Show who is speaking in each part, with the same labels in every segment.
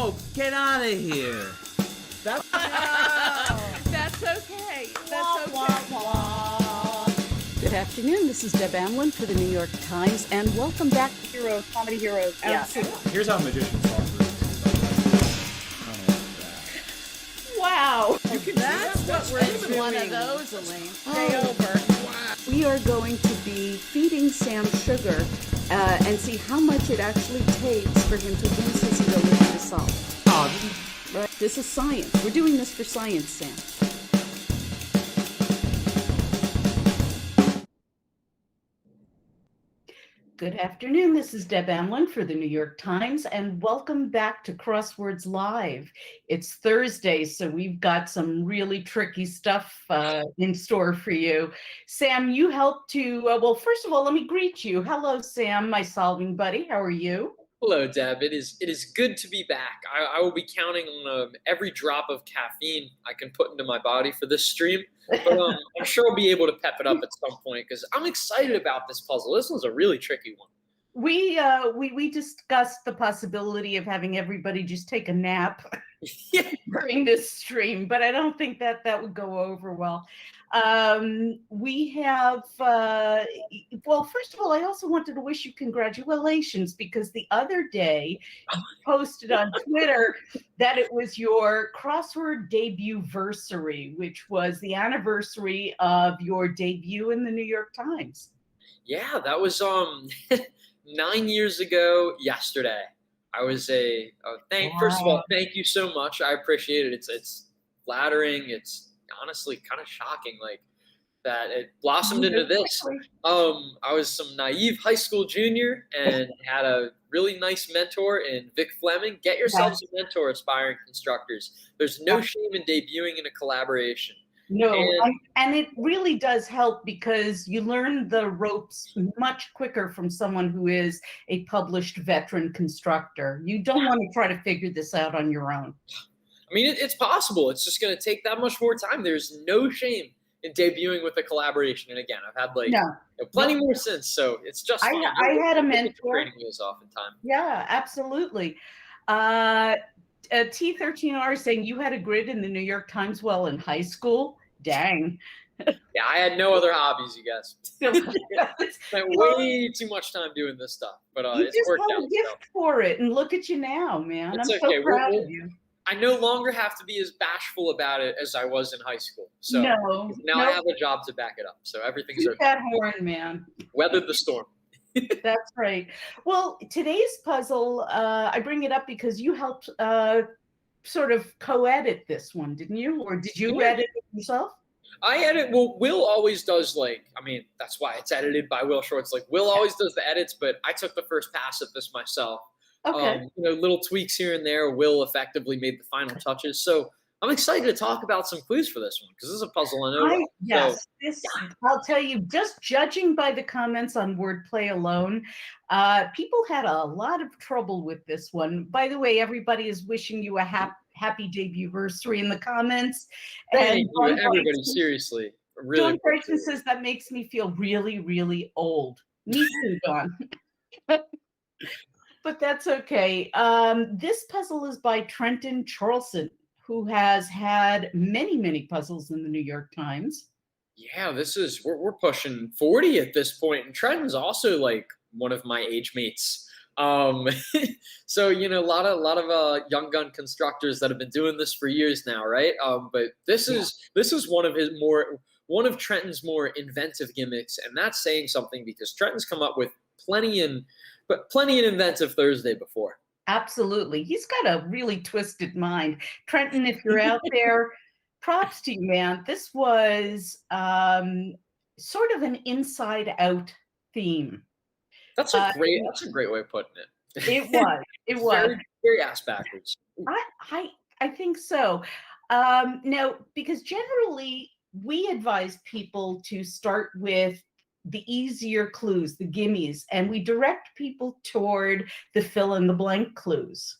Speaker 1: Oh, get out of here.
Speaker 2: That's
Speaker 3: That's okay. That's okay.
Speaker 4: Good afternoon. This is Deb Amlen for the New York Times, and welcome back to
Speaker 3: Heroes, comedy heroes.
Speaker 4: Absolutely.
Speaker 2: Here's how magicians solve
Speaker 3: Wow.
Speaker 4: That's what we're
Speaker 3: It's
Speaker 4: doing.
Speaker 3: one of those, Elaine.
Speaker 4: Stay over. We are going to be feeding Sam sugar and see how much it actually takes for him to lose his ability to solve. Right? This is science. We're doing this for science, Sam. Good afternoon. This is Deb Amlen for the New York Times, and welcome back to Crosswords Live. It's Thursday, so we've got some really tricky stuff in store for you. Sam, you helped to, well, first of all, let me greet you. Hello, Sam, my solving buddy. How are you?
Speaker 5: Hello, Deb. It is good to be back. I will be counting on every drop of caffeine I can put into my body for this stream. But I'm sure I'll be able to pep it up at some point because I'm excited about this puzzle. This one's a really tricky one.
Speaker 4: We discussed the possibility of having everybody just take a nap during this stream, but I don't think that would go over well. We have, well, first of all, I also wanted to wish you congratulations because the other day you posted on Twitter that it was your crossword debut-versary, which was the anniversary of your debut in the New York Times.
Speaker 5: Yeah, that was 9 years ago yesterday. I was first of all, thank you so much. I appreciate it. It's flattering. It's honestly kind of shocking, like that it blossomed into this. I was some naive high school junior and had a really nice mentor in Vic Fleming. Get yourselves a mentor, aspiring constructors. There's no shame in debuting in a collaboration.
Speaker 4: No, and it really does help because you learn the ropes much quicker from someone who is a published veteran constructor. You don't want to try to figure this out on your own.
Speaker 5: I mean, it's possible. It's just going to take that much more time. There's no shame in debuting with a collaboration. And again, I've had plenty more since, so it's just fine.
Speaker 4: I had a mentor.
Speaker 5: Training wheels off in time.
Speaker 4: Yeah, absolutely. T13R saying you had a grid in the New York Times well in high school. Dang.
Speaker 5: Yeah, I had no other hobbies, you guys. Spent way too much time doing this stuff, but
Speaker 4: you
Speaker 5: it's
Speaker 4: just
Speaker 5: worked
Speaker 4: had
Speaker 5: out.
Speaker 4: a gift for it, and look at you now, man.
Speaker 5: It's
Speaker 4: I'm
Speaker 5: okay.
Speaker 4: so proud of you.
Speaker 5: I no longer have to be as bashful about it as I was in high school. So now I have a job to back it up. So everything's okay.
Speaker 4: That horn, man.
Speaker 5: Weathered the storm.
Speaker 4: That's right. Well, today's puzzle, I bring it up because you helped sort of co-edit this one, didn't you? Or did you edit it yourself?
Speaker 5: I edit. Well, Will always does that's why it's edited by Will Shorts. Like Will always does the edits, but I took the first pass at this myself.
Speaker 4: Okay.
Speaker 5: Little tweaks here and there. Will effectively made the final touches. So I'm excited to talk about some clues for this one because this is a puzzle I know.
Speaker 4: I'll tell you, just judging by the comments on wordplay alone, people had a lot of trouble with this one. By the way, everybody is wishing you a happy debut-versary in the comments.
Speaker 5: Thank you, everybody. Seriously, really.
Speaker 4: John Bryson says that makes me feel really, really old. Me too, John. But that's okay. This puzzle is by Trenton Charlson, who has had many, many puzzles in the New York Times. Yeah,
Speaker 5: we're pushing 40 at this point, and Trenton's also like one of my age mates. So a lot of young gun constructors that have been doing this for years now, right? But this is one of Trenton's more inventive gimmicks, and that's saying something because Trenton's come up with plenty in Inventive Thursday before.
Speaker 4: Absolutely. He's got a really twisted mind. Trenton, if you're out there, props to you, man. This was sort of an inside-out theme.
Speaker 5: That's a great way of putting it.
Speaker 4: It was. It was.
Speaker 5: Very, very ass backwards.
Speaker 4: I think so. Now, because generally we advise people to start with the easier clues, the gimmies, and we direct people toward the fill-in-the-blank clues.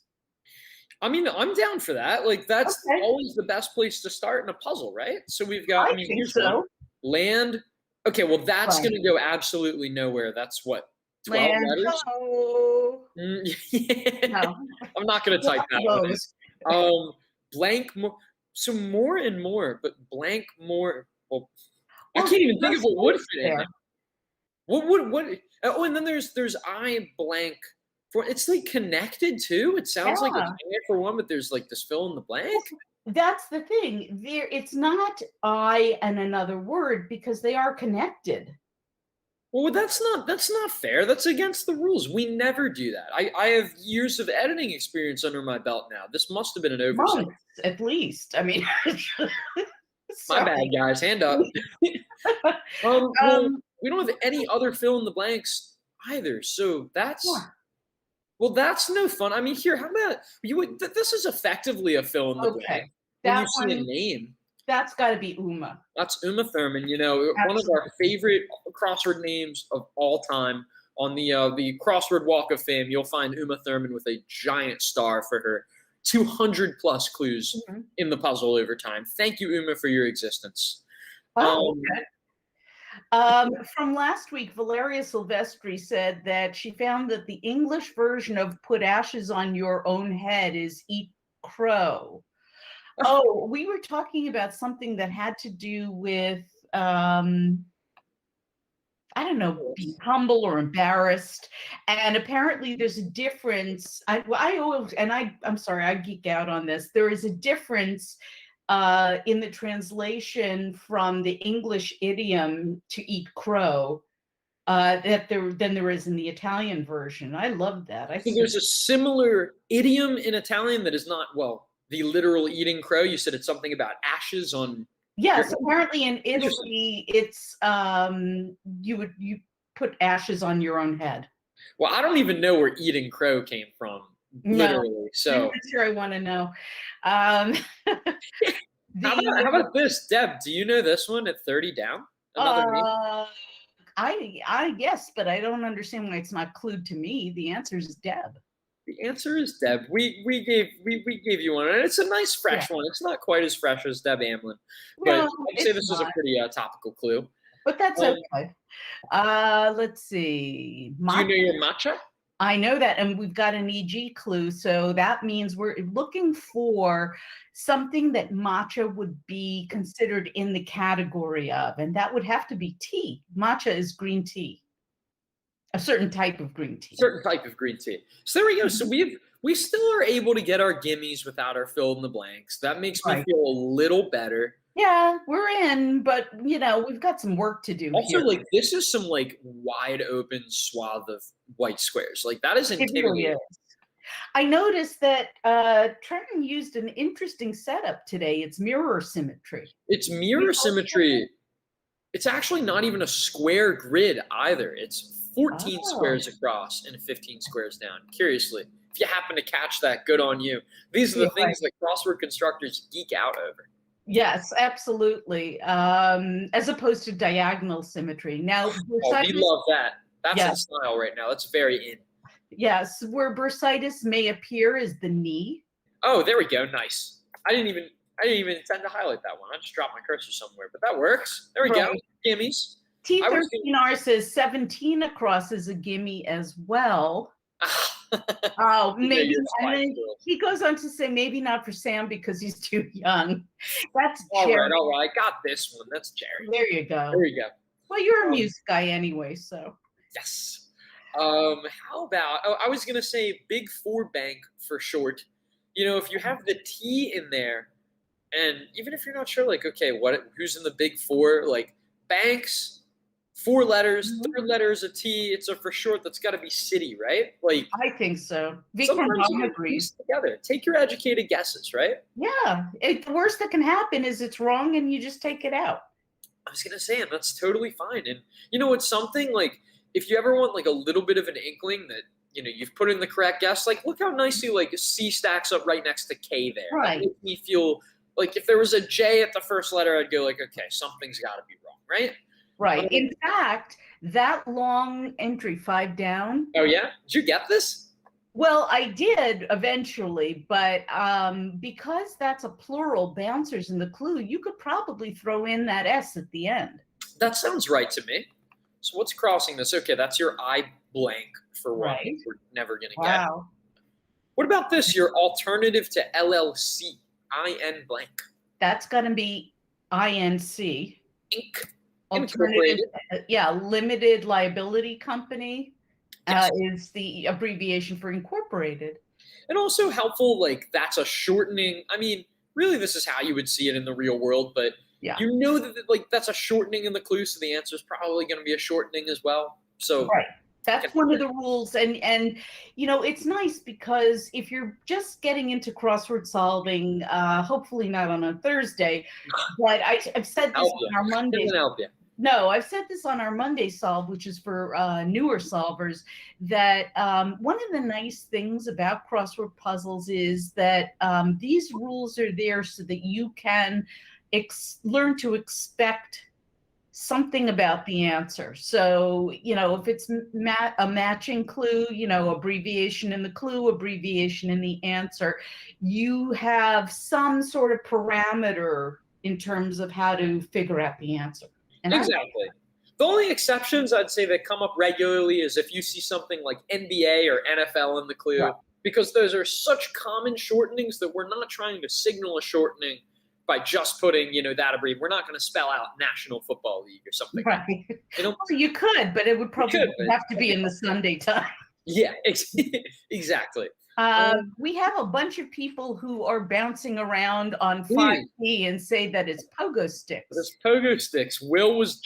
Speaker 5: I mean, I'm down for that. Like, that's always the best place to start in a puzzle, right? So we've got, here's one. Land. Okay, well, that's going to go absolutely nowhere. That's what, 12
Speaker 4: Land
Speaker 5: letters.
Speaker 4: ho.
Speaker 5: Yeah.
Speaker 4: No.
Speaker 5: I'm not going to type that one in.
Speaker 4: Those.
Speaker 5: Blank more. So more and more, but blank more. Well, I
Speaker 4: Well,
Speaker 5: can't even think of
Speaker 4: there's
Speaker 5: what would
Speaker 4: space
Speaker 5: fit in there. What? Oh, and then there's I blank for. It's like connected too. It sounds like
Speaker 4: Yeah.
Speaker 5: it's in there for one, but there's like this fill in the blank.
Speaker 4: That's the thing. It's not I and another word because they are connected.
Speaker 5: Well, that's not fair. That's against the rules. We never do that. I have years of editing experience under my belt now. This must have been an oversight.
Speaker 4: Months, at least. I mean,
Speaker 5: My bad, guys. Hand up. Well, we don't have any other fill in the blanks either. So that's well, that's no fun. I mean, here, how about you? This is effectively a fill in the blank. When you see a name,
Speaker 4: that's got to be Uma.
Speaker 5: that's Uma Thurman. You know, one of our favorite crossword names of all time. On the Crossword Walk of Fame, you'll find Uma Thurman with a giant star for her 200 plus clues in the puzzle over time. Thank you, Uma, for your existence.
Speaker 4: From last week, Valeria Silvestri said that she found that the English version of "put ashes on your own head" is "eat crow." Oh, we were talking about something that had to do with I don't know, being humble or embarrassed. And apparently there's a difference. I'm sorry, I geek out on this. There is a difference in the translation from the English idiom to eat crow than there is in the Italian version. I love that. I think
Speaker 5: there's a similar idiom in Italian that is not, well, the literal eating crow. You said it's something about ashes on.
Speaker 4: Yes, apparently in Italy, it's you put ashes on your own head.
Speaker 5: Well, I don't even know where eating crow came from, literally.
Speaker 4: No,
Speaker 5: So
Speaker 4: I'm not sure I want to know.
Speaker 5: How about this, Deb? Do you know this one at 30 down? Another name?
Speaker 4: I guess, but I don't understand why it's not clued to me. The answer is Deb.
Speaker 5: The answer is Deb. We gave you one, and it's a nice fresh one. It's not quite as fresh as Deb Amlen, but I'd say this is a pretty topical clue.
Speaker 4: But that's okay. Let's see.
Speaker 5: Do you know your matcha?
Speaker 4: I know that, and we've got an EG clue, so that means we're looking for something that matcha would be considered in the category of, and that would have to be tea. Matcha is green tea. A certain type of green tea.
Speaker 5: Certain type of green tea. So there we go. So we still are able to get our gimmies without our fill in the blanks. That makes me feel a little better.
Speaker 4: Yeah, we're in, but you know, we've got some work to do.
Speaker 5: Also,
Speaker 4: here.
Speaker 5: like this is some like wide open swath of white squares. Like that is intimidating.
Speaker 4: It really is. I noticed that Trenton used an interesting setup today. It's mirror symmetry.
Speaker 5: It's mirror symmetry. It's actually not even a square grid either. It's 14 squares across and 15 squares down. Curiously, if you happen to catch that, good on you. These are the things that crossword constructors geek out over.
Speaker 4: Yes, absolutely. As opposed to diagonal symmetry. Now,
Speaker 5: we love that. That's in style right now. That's very in.
Speaker 4: Yes, where bursitis may appear is the knee.
Speaker 5: Oh, there we go. Nice. I didn't even intend to highlight that one. I just dropped my cursor somewhere, but that works. There we go. Gimmies.
Speaker 4: T13R says 17 across is a gimme as well. Oh, maybe. And then he goes on to say maybe not for Sam because he's too young. That's Jerry.
Speaker 5: All right. I got this one. That's Jerry.
Speaker 4: There you go.
Speaker 5: There you go.
Speaker 4: Well, you're a music guy anyway, so.
Speaker 5: Yes. How about? Oh, I was gonna say Big Four Bank for short. You know, if you have the T in there, and even if you're not sure, like, okay, who's in the Big Four? Like banks. 4 letters, third letter is a T. It's a for short. That's got to be city, right? Like
Speaker 4: I think so.
Speaker 5: Sometimes you piece together. Take your educated guesses, right?
Speaker 4: Yeah. The worst that can happen is it's wrong and you just take it out.
Speaker 5: I was gonna say, and that's totally fine. And you know, it's something like if you ever want like a little bit of an inkling that you've put in the correct guess, like look how nicely like C stacks up right next to K there.
Speaker 4: Right.
Speaker 5: That makes me feel like if there was a J at the first letter, I'd go like, okay, something's got to be wrong, right?
Speaker 4: Right. In fact, that long entry 5 down.
Speaker 5: Oh yeah, did you get this?
Speaker 4: Well, I did eventually, but because that's a plural bouncers in the clue, you could probably throw in that S at the end.
Speaker 5: That sounds right to me. So what's crossing this? Okay, that's your I blank for one.
Speaker 4: Right.
Speaker 5: We're never going to get.
Speaker 4: Wow.
Speaker 5: What about this? Your alternative to LLC, IN blank.
Speaker 4: That's going to be INC.
Speaker 5: Inc.
Speaker 4: Alternative,
Speaker 5: Incorporated.
Speaker 4: limited liability company is the abbreviation for incorporated.
Speaker 5: And also helpful, like that's a shortening. I mean, really, this is how you would see it in the real world, but you know that like that's a shortening in the clue, so the answer is probably going to be a shortening as well. So
Speaker 4: right. That's one of the rules, and you know, it's nice because if you're just getting into crossword solving, hopefully not on a Thursday, but I've said this on our Monday. No, I've said this on our Monday Solve, which is for newer solvers, that one of the nice things about crossword puzzles is that these rules are there so that you can learn to expect something about the answer. So, you know, if it's a matching clue, you know, abbreviation in the clue, abbreviation in the answer, you have some sort of parameter in terms of how to figure out the answer. And
Speaker 5: exactly. The only exceptions I'd say that come up regularly is if you see something like NBA or NFL in the clue, because those are such common shortenings that we're not trying to signal a shortening by just putting, you know, that abbreviation. We're not going to spell out National Football League or something.
Speaker 4: Right. You know, well, you could, but it would probably have to be in the Sunday time.
Speaker 5: Yeah, exactly.
Speaker 4: We have a bunch of people who are bouncing around on 5P and say that it's pogo sticks.
Speaker 5: It's pogo sticks. Will was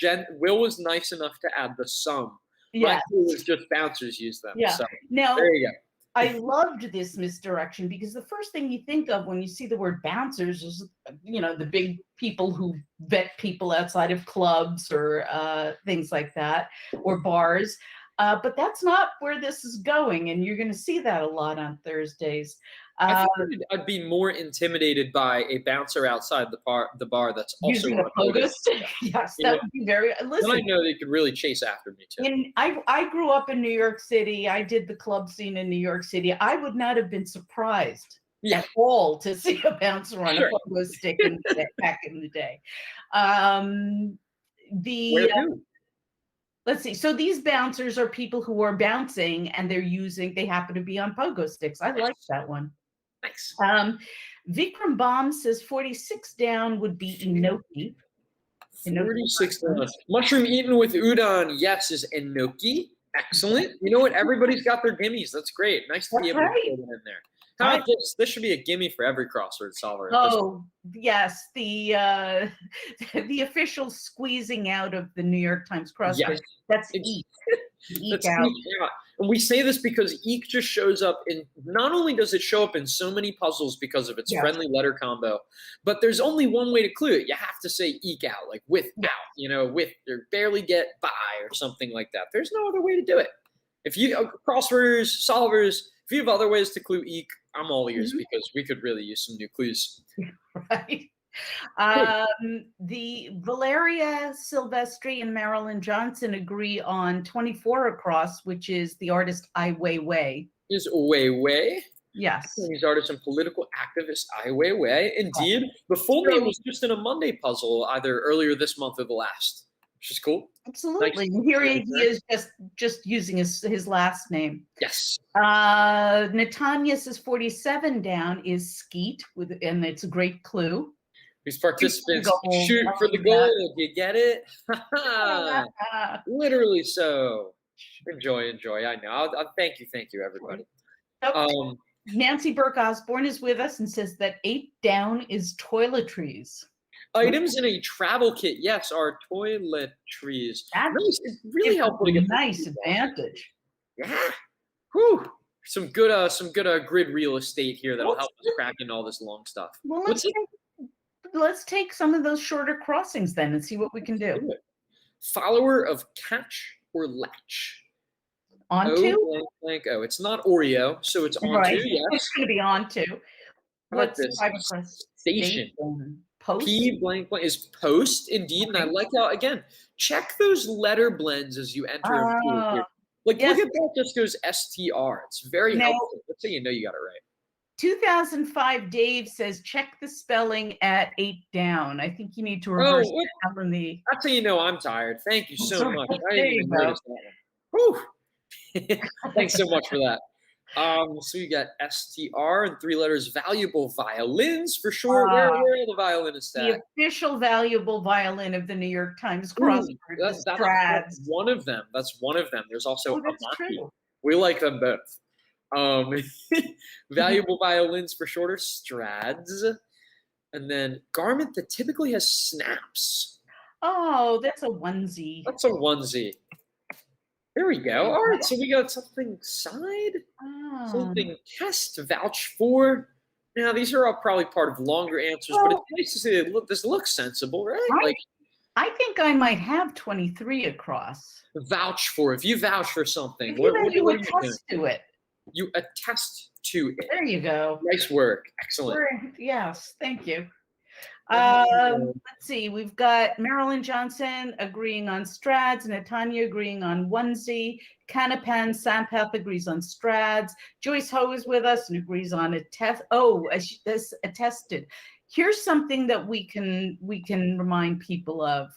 Speaker 5: nice enough to add the sum.
Speaker 4: Yeah.
Speaker 5: My clue was just bouncers use them.
Speaker 4: Yeah.
Speaker 5: So,
Speaker 4: now,
Speaker 5: there you go.
Speaker 4: I loved this misdirection because the first thing you think of when you see the word bouncers is, you know, the big people who vet people outside of clubs or things like that, or bars. But that's not where this is going, and you're going to see that a lot on Thursdays.
Speaker 5: I think I'd be more intimidated by a bouncer outside the bar that's also
Speaker 4: using a pogo stick. Yes, that would be very. Listen,
Speaker 5: then I know they could really chase after me too.
Speaker 4: I grew up in New York City. I did the club scene in New York City. I would not have been surprised at all to see a bouncer on a pogo stick back in the day. Let's see. So these bouncers are people who are bouncing and they happen to be on pogo sticks. I like that one.
Speaker 5: Nice.
Speaker 4: Vikram Bomb says 46 down would be enoki.
Speaker 5: 46 down. Mushroom eaten with udon, yes, is enoki. Excellent. You know what? Everybody's got their gimmies. That's great. Nice to be able to put it in there. How about this? This should be a gimme for every crossword solver.
Speaker 4: Oh, yes. The official squeezing out of the New York Times Crossword. Yes. That's eek. Eek out.
Speaker 5: And we say this because eek just shows up in, not only does it show up in so many puzzles because of its friendly letter combo, but there's only one way to clue it. You have to say eek out, like without, you know, with or barely get by or something like that. There's no other way to do it. If you, crossworders, solvers, if you have other ways to clue eek, I'm all ears because we could really use some new clues.
Speaker 4: Right. The Valeria Silvestri and Marilyn Johnson agree on 24 across, which is the artist Ai Weiwei.
Speaker 5: Is Weiwei?
Speaker 4: Yes.
Speaker 5: He's artist and political activist Ai Weiwei. Indeed. The full name was just in a Monday puzzle either earlier this month or the last, which is cool.
Speaker 4: Absolutely. Nice. Here he is just using his last name.
Speaker 5: Yes.
Speaker 4: Natanya says 47 down is skeet, and it's a great clue.
Speaker 5: These participants shoot for the goal. Do you get it? Literally so. Enjoy. I know. I'll thank you, everybody.
Speaker 4: Nancy Burke Osborne is with us and says that 8 down is toiletries.
Speaker 5: Items in a travel kit, yes, are toiletries.
Speaker 4: That's
Speaker 5: really helpful to get
Speaker 4: nice advantage.
Speaker 5: Yeah. Whew. Some good grid real estate here that'll help us crack into all this long stuff.
Speaker 4: Well, let's take some of those shorter crossings then and see what we can do.
Speaker 5: Follower of catch or latch.
Speaker 4: Onto?
Speaker 5: Oh, it's not Oreo, so it's onto, yes.
Speaker 4: It's going to be onto.
Speaker 5: What's this? Station. Post? P blank blank is post, indeed. And I like how, again, check those letter blends as you enter. Like, look at that, just goes STR. It's very helpful. Let's say you know you got it right.
Speaker 4: 2005 Dave says, check the spelling at 8 down. I think you need to reverse it out from the.
Speaker 5: That's how you know I'm tired. Thank you so much. I
Speaker 4: There
Speaker 5: didn't
Speaker 4: you
Speaker 5: even
Speaker 4: go.
Speaker 5: notice that one. Whew. Thanks so much for that. So you got STR and 3 letters, valuable violins for sure. Where are the violinists at?
Speaker 4: The official valuable violin of the New York Times
Speaker 5: Ooh,
Speaker 4: Crossword.
Speaker 5: that's one of them. That's one of them. There's also
Speaker 4: that's
Speaker 5: Amaki.
Speaker 4: true.
Speaker 5: We like them both. Valuable violins for shorter, Strads. And then garment that typically has snaps.
Speaker 4: Oh, that's a onesie.
Speaker 5: That's a onesie. There we go. All right, so we got something side, something test, vouch for. Now, these are all probably part of longer answers, but it's nice to see that this looks sensible, right? Like,
Speaker 4: I think I might have 23 across.
Speaker 5: Vouch for. If you vouch for something,
Speaker 4: You
Speaker 5: attest
Speaker 4: to it.
Speaker 5: You attest to it.
Speaker 4: There you go.
Speaker 5: Nice work. Excellent.
Speaker 4: Yes, thank you. Let's see. We've got Marilyn Johnson agreeing on Strads, Natanya agreeing on onesie, Canapan Sampath agrees on Strads, Joyce Ho is with us and agrees on attest. This attested. Here's something that we can remind people of.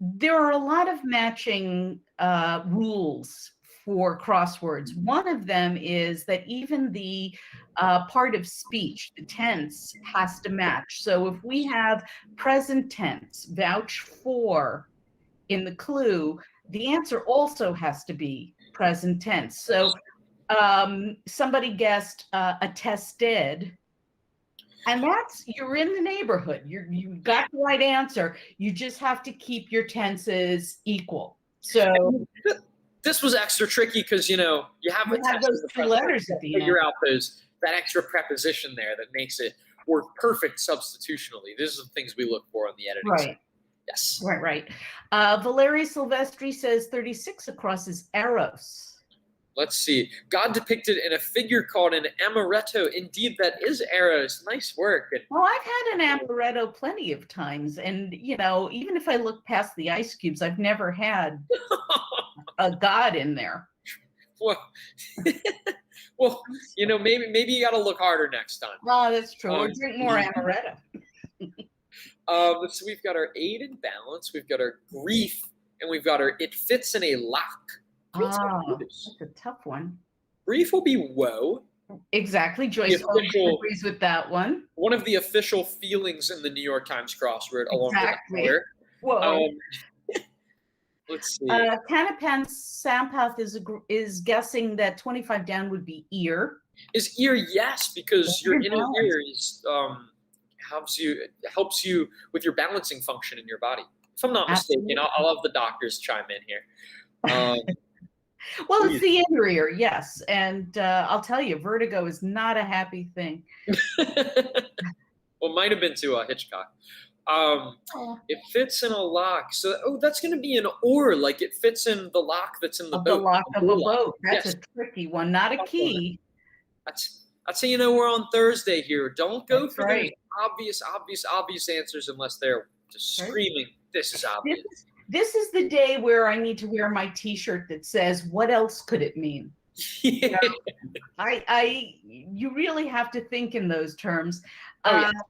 Speaker 4: There are a lot of matching rules for crosswords. One of them is that even the part of speech, the tense, has to match. So if we have present tense, vouch for in the clue, the answer also has to be present tense. So somebody guessed attested, and you're in the neighborhood. You got the right answer. You just have to keep your tenses equal. So
Speaker 5: this was extra tricky because you have
Speaker 4: those 2 letters at the end.
Speaker 5: Figure out that extra preposition there that makes it work perfect substitutionally. These are the things we look for on the editing side. Yes.
Speaker 4: Right. Valeria Silvestri says 36 across is Eros.
Speaker 5: Let's see. God depicted in a figure called an amaretto. Indeed, that is Eros. Nice work.
Speaker 4: Well, I've had an amaretto plenty of times. And, even if I look past the ice cubes, I've never had a God in there.
Speaker 5: Well, maybe you got to look harder next time.
Speaker 4: Oh, that's true. Or drink more amaretto.
Speaker 5: So we've got our aid and balance. We've got our grief. And we've got our it fits in a lock.
Speaker 4: That's a tough one.
Speaker 5: Grief will be woe.
Speaker 4: Exactly. Joyce agrees with that one.
Speaker 5: One of the official feelings in the New York Times crossword, along with
Speaker 4: Whoa.
Speaker 5: Let's see.
Speaker 4: Canapan Sampath is guessing that 25 down would be ear.
Speaker 5: Is ear? Yes, because your inner ear is helps you with your balancing function in your body. If I'm not mistaken, I'll have the doctors chime in here.
Speaker 4: Well, it's the inner ear, yes. And I'll tell you, vertigo is not a happy thing.
Speaker 5: Well, might have been to Hitchcock. It fits in a lock. So, that's going to be an or, like it fits in the lock that's in the boat.
Speaker 4: The lock of a boat. That's a tricky one, not a key.
Speaker 5: That's how you know we're on Thursday here. Don't go for those obvious answers unless they're just screaming, this is obvious.
Speaker 4: This is the day where I need to wear my T-shirt that says, "What else could it mean?" You really have to think in those terms.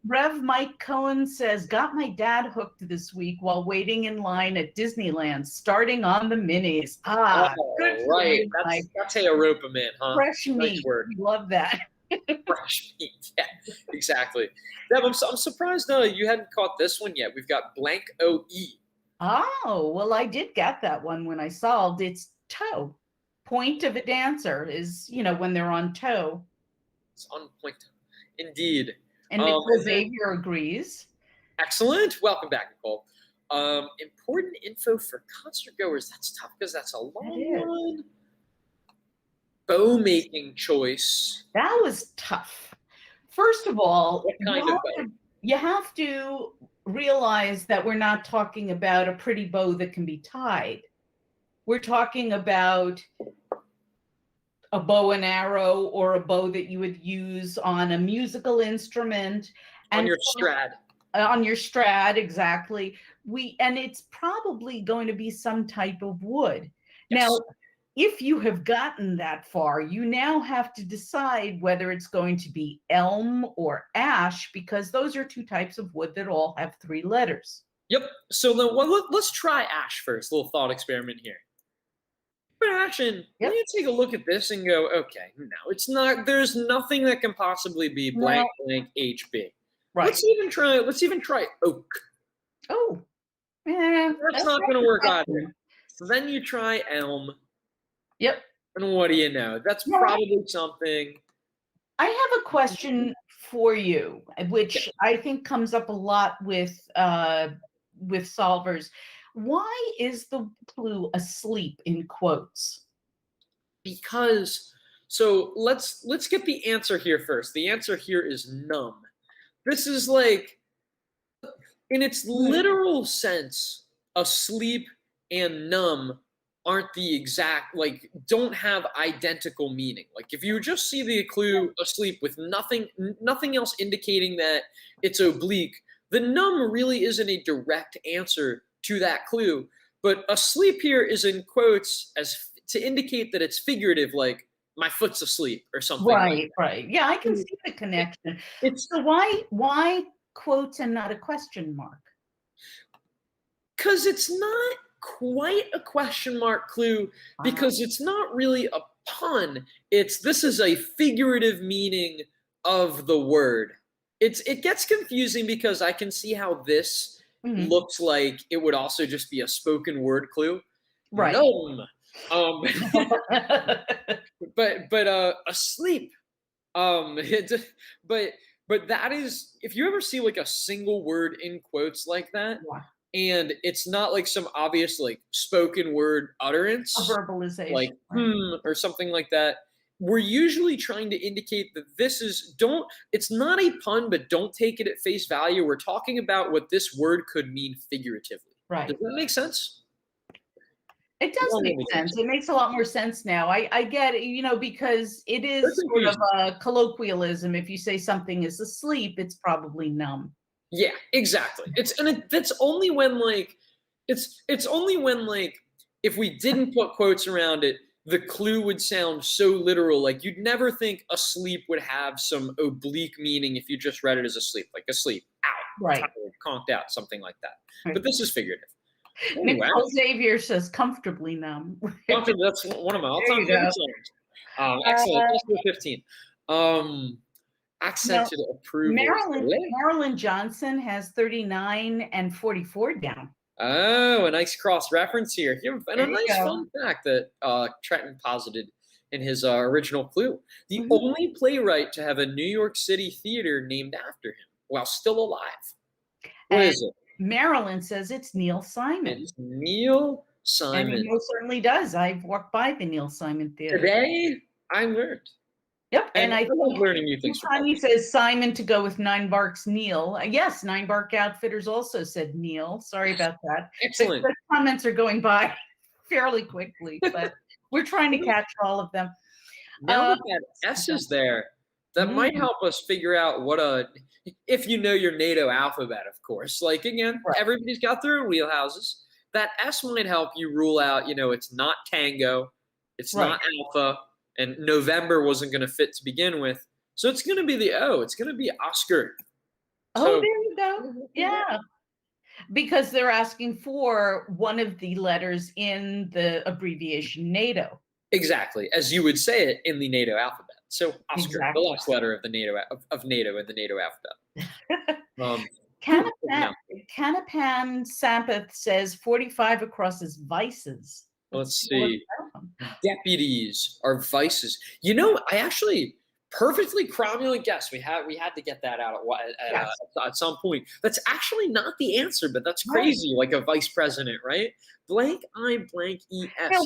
Speaker 4: Rev Mike Cohen says, "Got my dad hooked this week while waiting in line at Disneyland, starting on the minis." Good for you, Mike.
Speaker 5: That's how you rope them in, huh?
Speaker 4: Fresh meat. Love that.
Speaker 5: Fresh meat. Yeah, exactly. Deb, I'm surprised you hadn't caught this one yet. We've got blank OE.
Speaker 4: Oh, well, I did get that one when I solved. It's toe. Point of a dancer is, when they're on toe.
Speaker 5: It's on point. Indeed.
Speaker 4: And Nicole Xavier agrees.
Speaker 5: Excellent. Welcome back, Nicole. Important info for concert goers. That's tough because that's a long one. Bow making choice.
Speaker 4: That was tough. First of all,
Speaker 5: what kind of bow?
Speaker 4: You have to realize that we're not talking about a pretty bow that can be tied. We're talking about a bow and arrow or a bow that you would use on a musical instrument.
Speaker 5: On your Strad.
Speaker 4: On your Strad, exactly. And it's probably going to be some type of wood.
Speaker 5: Yes.
Speaker 4: Now, if you have gotten that far, you now have to decide whether it's going to be elm or ash, because those are two types of wood that all have 3 letters.
Speaker 5: Yep. So then, let's try ash first. Little thought experiment here. For action,
Speaker 4: Yep.
Speaker 5: you take a look at this and go, okay, no, it's not. There's nothing that can possibly be blank blank HB.
Speaker 4: Right.
Speaker 5: Let's even try oak.
Speaker 4: Oh, yeah.
Speaker 5: That's not going to work either. So then you try elm.
Speaker 4: Yep.
Speaker 5: And what do you know? That's probably something.
Speaker 4: I have a question for you, which I think comes up a lot with solvers. Why is the clue asleep in quotes?
Speaker 5: Because, so let's get the answer here first. The answer here is numb. This is like, in its literal sense, asleep and numb aren't the exact, like, don't have identical meaning. Like, if you just see the clue asleep with nothing else indicating that it's oblique, the numb really isn't a direct answer to that clue. But asleep here is in quotes as to indicate that it's figurative, like my foot's asleep or something.
Speaker 4: Right, right. Yeah, I can see the connection. So why quotes and not a question mark?
Speaker 5: Because it's not quite a question mark clue, because it's not really a pun. This is a figurative meaning of the word. It gets confusing because I can see how this looks like it would also just be a spoken word clue.
Speaker 4: Right.
Speaker 5: No. but asleep. But that is, if you ever see like a single word in quotes like that, and it's not like some obvious like spoken word utterance,
Speaker 4: a verbalization,
Speaker 5: like or something like that, we're usually trying to indicate that this is, it's not a pun, but don't take it at face value. We're talking about what this word could mean figuratively.
Speaker 4: Right.
Speaker 5: Does that make sense?
Speaker 4: It does make sense. It makes a lot more sense now. I get it, because it is sort of a colloquialism. If you say something is asleep, it's probably numb.
Speaker 5: Yeah, exactly. That's only when like, it's only when like, if we didn't put quotes around it, the clue would sound so literal. Like you'd never think asleep would have some oblique meaning if you just read it as asleep, like asleep, out,
Speaker 4: right,
Speaker 5: tired, conked out, something like that. Right. But this is figurative.
Speaker 4: Anyway. Xavier says comfortably numb.
Speaker 5: That's one of my all-time favorite songs. Excellent. 15. Accented approval.
Speaker 4: Marilyn Johnson has 39 and 44 down.
Speaker 5: Oh, a nice cross reference here. And a nice fun fact that Trenton posited in his original clue. The only playwright to have a New York City theater named after him while still alive. What is it?
Speaker 4: Marilyn says it's Neil Simon.
Speaker 5: It's Neil Simon.
Speaker 4: And he most certainly does. I've walked by the Neil Simon Theater.
Speaker 5: Today, I learned.
Speaker 4: Yep, and I
Speaker 5: love learning new things.
Speaker 4: He says Simon to go with Nine Barks Neil. Yes, Nine Bark Outfitters also said Neil. Sorry about that.
Speaker 5: Excellent.
Speaker 4: The comments are going by fairly quickly, but we're trying to catch all of them.
Speaker 5: Now that S is there, that might help us figure out if you know your NATO alphabet, of course. Like, again, everybody's got their own wheelhouses. That S might help you rule out, it's not tango, it's not alpha, and November wasn't going to fit to begin with. So it's going to be the O. It's going to be Oscar.
Speaker 4: There you go. Yeah. Because they're asking for one of the letters in the abbreviation NATO.
Speaker 5: Exactly, as you would say it in the NATO alphabet. So Oscar, the last letter of the NATO in the NATO alphabet.
Speaker 4: Canapan Sampath says 45 across is vices.
Speaker 5: Let's see. Deputies are vices. I actually perfectly cromulent guess. We had to get that out at some point. That's actually not the answer, but that's crazy. Like a vice president, right? Blank I blank ES.
Speaker 4: Now,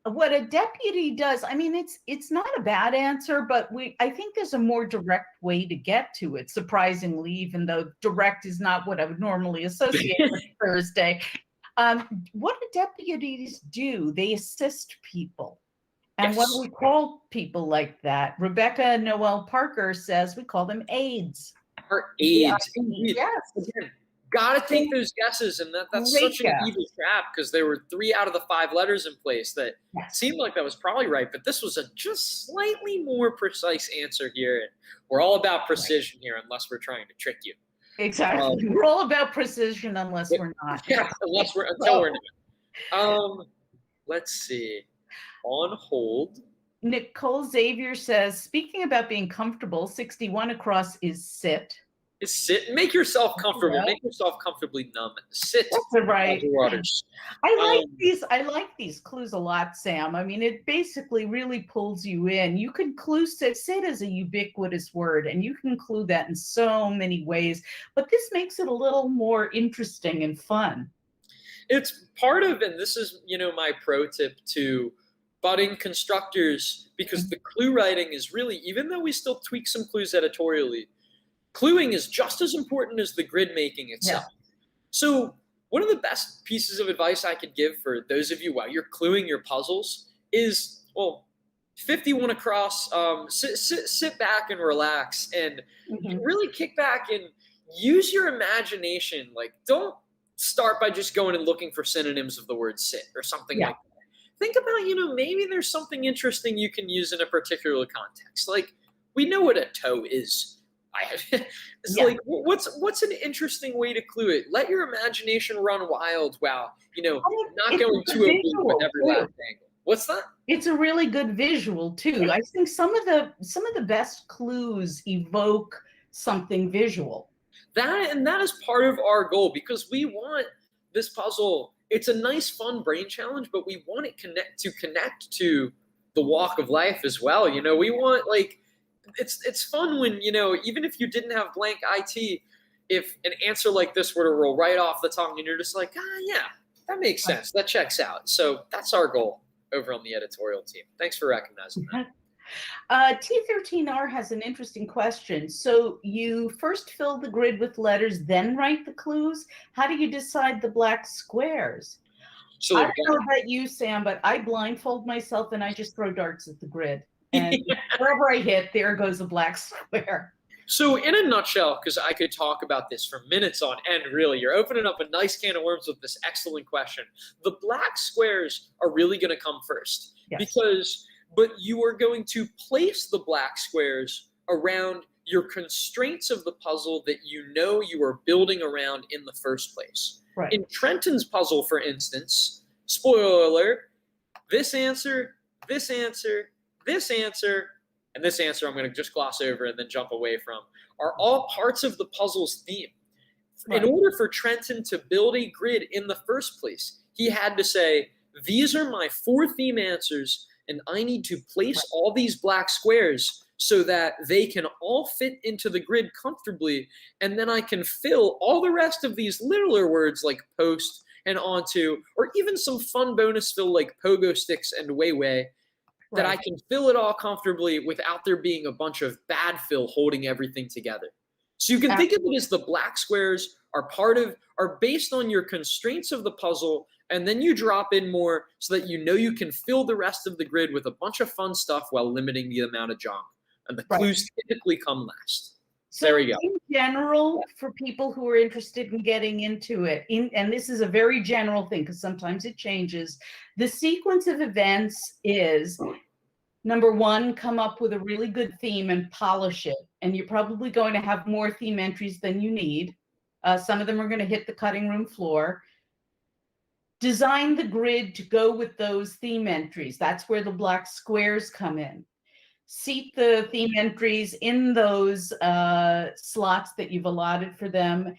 Speaker 4: what a deputy does? I mean, it's not a bad answer, but I think there's a more direct way to get to it. Surprisingly, even though direct is not what I would normally associate with Thursday. What do deputies do? They assist people. And what do we call people like that? Rebecca Noel Parker says we call them aides.
Speaker 5: Our aides.
Speaker 4: Yes.
Speaker 5: Again, Gotta take those guesses, and that's
Speaker 4: Great
Speaker 5: such an
Speaker 4: guess.
Speaker 5: evil trap because there were 3 out of the 5 letters in place that
Speaker 4: Yes.
Speaker 5: seemed like that was probably right, but this was a just slightly more precise answer here. And we're all about precision here, unless we're trying to trick you.
Speaker 4: Exactly. We're all about precision unless we're not.
Speaker 5: Yeah, until we're not. Let's see. On hold.
Speaker 4: Nicole Xavier says, speaking about being comfortable, 61 across is sit.
Speaker 5: Is sit. Make yourself comfortable.
Speaker 4: Yeah.
Speaker 5: Make yourself comfortably numb. Sit.
Speaker 4: That's right.
Speaker 5: Waters.
Speaker 4: I like these clues a lot, Sam. I mean, it basically really pulls you in. You can clue sit as a ubiquitous word, and you can clue that in so many ways. But this makes it a little more interesting and fun.
Speaker 5: It's part of, and this is, my pro tip to budding constructors, because the clue writing is really, even though we still tweak some clues editorially, cluing is just as important as the grid making itself. Yeah. So one of the best pieces of advice I could give for those of you while you're cluing your puzzles is, 51 across, sit back and relax and really kick back and use your imagination. Like, don't start by just going and looking for synonyms of the word sit or something like that. Think about, maybe there's something interesting you can use in a particular context. Like, we know what a toe is. Like, what's an interesting way to clue it? Let your imagination run wild while, not going too oblique with every last angle. What's that? It's
Speaker 4: a really good visual too. I think some of the best clues evoke something visual.
Speaker 5: That is part of our goal, because we want this puzzle. It's a nice, fun brain challenge, but we want it connect to the walk of life as well. We want, like, it's fun when, even if you didn't have blank IT, if an answer like this were to roll right off the tongue and you're just like, yeah, that makes sense. That checks out. So that's our goal over on the editorial team. Thanks for recognizing that.
Speaker 4: T13R has an interesting question. So you first fill the grid with letters, then write the clues. How do you decide the black squares? So I don't know about you, Sam, but I blindfold myself and I just throw darts at the grid. And wherever I hit, there goes a black square.
Speaker 5: So in a nutshell, because I could talk about this for minutes on end, really, you're opening up a nice can of worms with this excellent question. The black squares are really going to come first. Yes. But you are going to place the black squares around your constraints of the puzzle that you are building around in the first place.
Speaker 4: Right.
Speaker 5: In Trenton's puzzle, for instance, spoiler alert, this answer, this answer, this answer, and this answer I'm going to just gloss over and then jump away from, are all parts of the puzzle's theme. Right. In order for Trenton to build a grid in the first place, he had to say, these are my 4 theme answers, and I need to place all these black squares so that they can all fit into the grid comfortably, and then I can fill all the rest of these littler words like post and onto, or even some fun bonus fill like pogo sticks and way, that I can fill it all comfortably without there being a bunch of bad fill holding everything together. So you can think of it as the black squares are based on your constraints of the puzzle, and then you drop in more so that you can fill the rest of the grid with a bunch of fun stuff while limiting the amount of junk. And the clues typically come last.
Speaker 4: So there we go. In general, for people who are interested in getting into it, and this is a very general thing because sometimes it changes, the sequence of events is, number 1, come up with a really good theme and polish it. And you're probably going to have more theme entries than you need. Some of them are going to hit the cutting room floor. Design the grid to go with those theme entries. That's where the black squares come in. Seat the theme entries in those slots that you've allotted for them.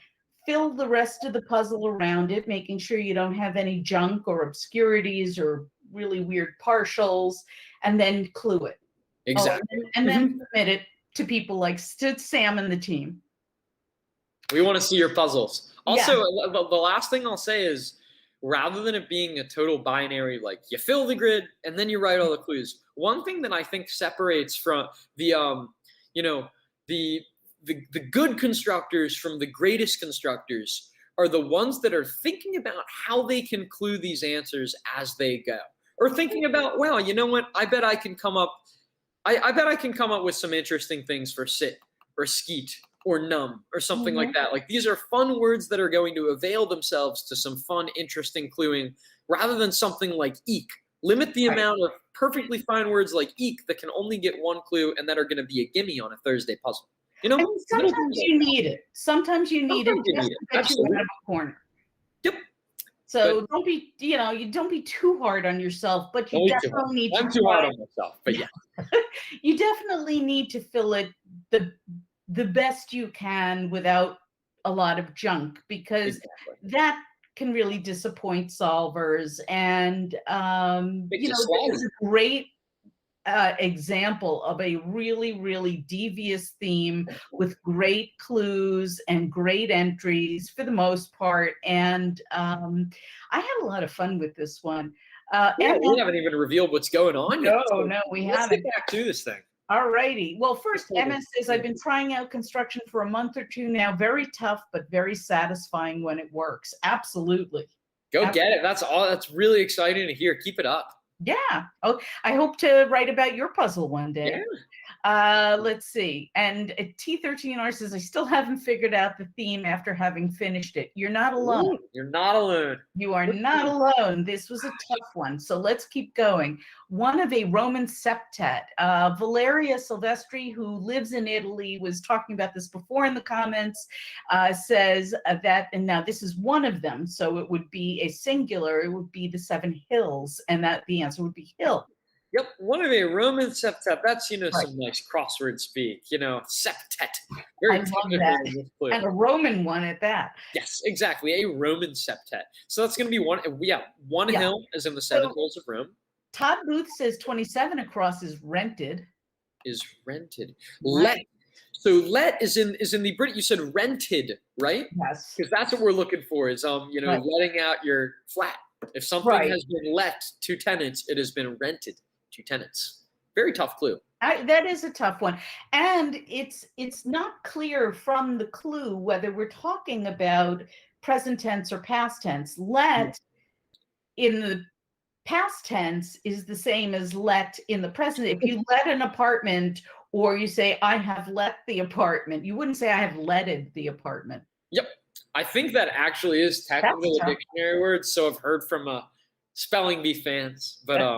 Speaker 4: Fill the rest of the puzzle around it, making sure you don't have any junk or obscurities or really weird partials, and then clue it.
Speaker 5: Exactly.
Speaker 4: And then submit it to people like Sam and the team.
Speaker 5: We want to see your puzzles. Also, the last thing I'll say is, rather than it being a total binary, like you fill the grid and then you write all the clues, one thing that I think separates from the good constructors from the greatest constructors are the ones that are thinking about how they can clue these answers as they go, or thinking about, wow, you know what? I bet I can come up with some interesting things for sit or skeet or numb or something like that. Like these are fun words that are going to avail themselves to some fun, interesting cluing rather than something like eek. Limit the amount of perfectly fine words like eek that can only get one clue and that are going to be a gimme on a Thursday puzzle. You know,
Speaker 4: I mean, sometimes you need it. Sometimes you need it just to get you out of a corner.
Speaker 5: Yep.
Speaker 4: So don't be, you don't be too hard on yourself, but you definitely need to.
Speaker 5: I'm too hard on myself, but yeah.
Speaker 4: You definitely need to fill it the best you can without a lot of junk, because that can really disappoint solvers. And this is a great example of a really, really devious theme with great clues and great entries for the most part. And I had a lot of fun with this one.
Speaker 5: We haven't even revealed what's going on yet.
Speaker 4: No, we haven't.
Speaker 5: Let's get back to this thing.
Speaker 4: All righty. Well, first, MS says, I've been trying out construction for a month or two now. Very tough, but very satisfying when it works. Absolutely.
Speaker 5: Go get it. That's all. That's really exciting to hear. Keep it up.
Speaker 4: Yeah. Oh, I hope to write about your puzzle one day.
Speaker 5: Yeah.
Speaker 4: Let's see. And T13R says, I still haven't figured out the theme after having finished it. You're not alone.
Speaker 5: Ooh, you're not alone.
Speaker 4: You are not alone. This was a tough one. So let's keep going. One of a Roman septet. Valeria Silvestri, who lives in Italy, was talking about this before in the comments, says that, and now this is one of them. So it would be a singular. It would be the 7 hills. And that the answer would be hill.
Speaker 5: Yep, one of a Roman septet. That's, some nice crossword speak. Septet. Very technical.
Speaker 4: And a Roman one at that.
Speaker 5: Yes, exactly. A Roman septet. So that's going to be one hill, as in the 7 hills of Rome.
Speaker 4: Todd Booth says 27 across is rented.
Speaker 5: Is rented. Let. So let is in the Brit. You said rented, right?
Speaker 4: Yes.
Speaker 5: Because that's what we're looking for is letting out your flat. If something has been let to tenants, it has been rented to tenants. Very tough clue.
Speaker 4: That is a tough one. And it's not clear from the clue whether we're talking about present tense or past tense. Let in the past tense is the same as let in the present. If you let an apartment or you say, I have let the apartment, you wouldn't say I have letted the apartment.
Speaker 5: Yep. I think that actually is technically a dictionary word. So I've heard from spelling bee fans, but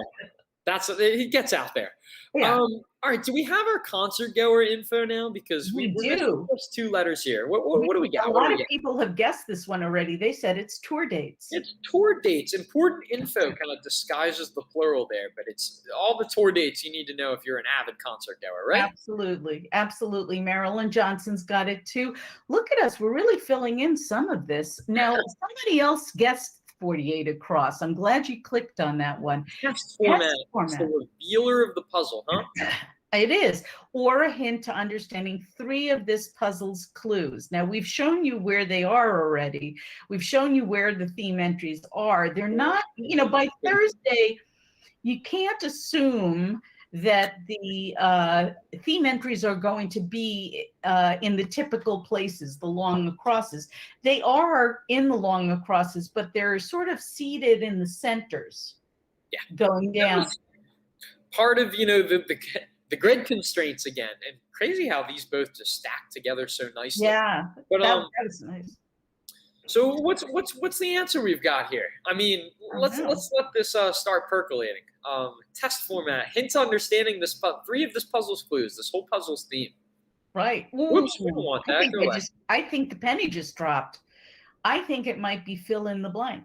Speaker 5: it gets out there.
Speaker 4: Yeah.
Speaker 5: All right. Do we have our concert goer info now? Because we do. There's 2 letters here. What do we got?
Speaker 4: A lot of people have guessed this one already. They said it's tour dates.
Speaker 5: It's tour dates. Important info kind of disguises the plural there, but it's all the tour dates you need to know if you're an avid concert goer, right?
Speaker 4: Absolutely. Absolutely. Marilyn Johnson's got it too. Look at us. We're really filling in some of this. Now, somebody else guessed 48 across. I'm glad you clicked on that one.
Speaker 5: Test format. It's the revealer of the puzzle, huh?
Speaker 4: It is, or a hint to understanding 3 of this puzzle's clues. Now, we've shown you where they are already. We've shown you where the theme entries are. They're not, by Thursday, you can't assume that the theme entries are going to be in the typical places, the long acrosses. They are in the long acrosses, but they're sort of seated in the centers, going down.
Speaker 5: Part of, the grid constraints again, and crazy how these both just stack together so nicely.
Speaker 4: Yeah,
Speaker 5: but
Speaker 4: that was nice.
Speaker 5: So what's the answer we've got here? I mean, let's let this start percolating. Test format, hints understanding this 3 of this puzzle's clues, this whole puzzle's theme.
Speaker 4: Right.
Speaker 5: Whoops, we don't want that.
Speaker 4: I think the penny just dropped. I think it might be fill in the blank.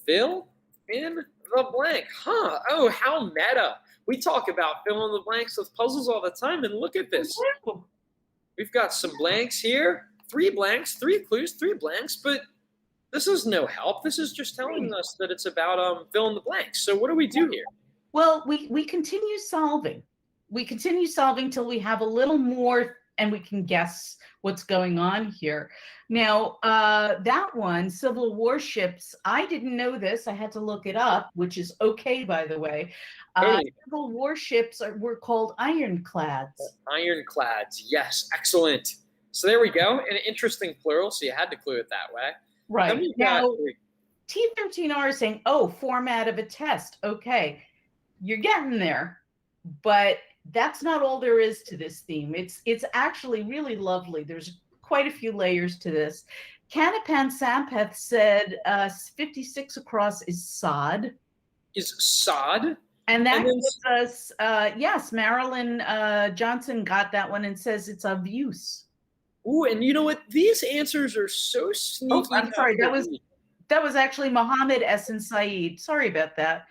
Speaker 5: Fill in the blank, huh? Oh, how meta. We talk about fill in the blanks with puzzles all the time, and look at this. We've got some blanks here, 3 blanks, 3 clues, 3 blanks, but this is no help. This is just telling us that it's about fill in the blanks. So what do we do here?
Speaker 4: Well, we continue solving. We continue solving till we have a little more and we can guess what's going on here. Now, that one, civil warships, I didn't know this. I had to look it up, which is okay, by the way. Civil warships were called ironclads.
Speaker 5: Ironclads, yes, excellent. So there we go, an interesting plural, so you had to clue it that way.
Speaker 4: Right. Now, T13R is saying, format of a test. Okay, you're getting there, but that's not all there is to this theme. It's actually really lovely. There's quite a few layers to this. Canapan Sampath said 56 across is sod.
Speaker 5: Is sod?
Speaker 4: And that
Speaker 5: And then-
Speaker 4: gives us, yes, Marilyn Johnson got that one and says it's of use.
Speaker 5: Ooh, and you know what? These answers are so sneaky.
Speaker 4: Oh, I'm sorry. That was actually Mohammed Essen Saeed. Sorry about that.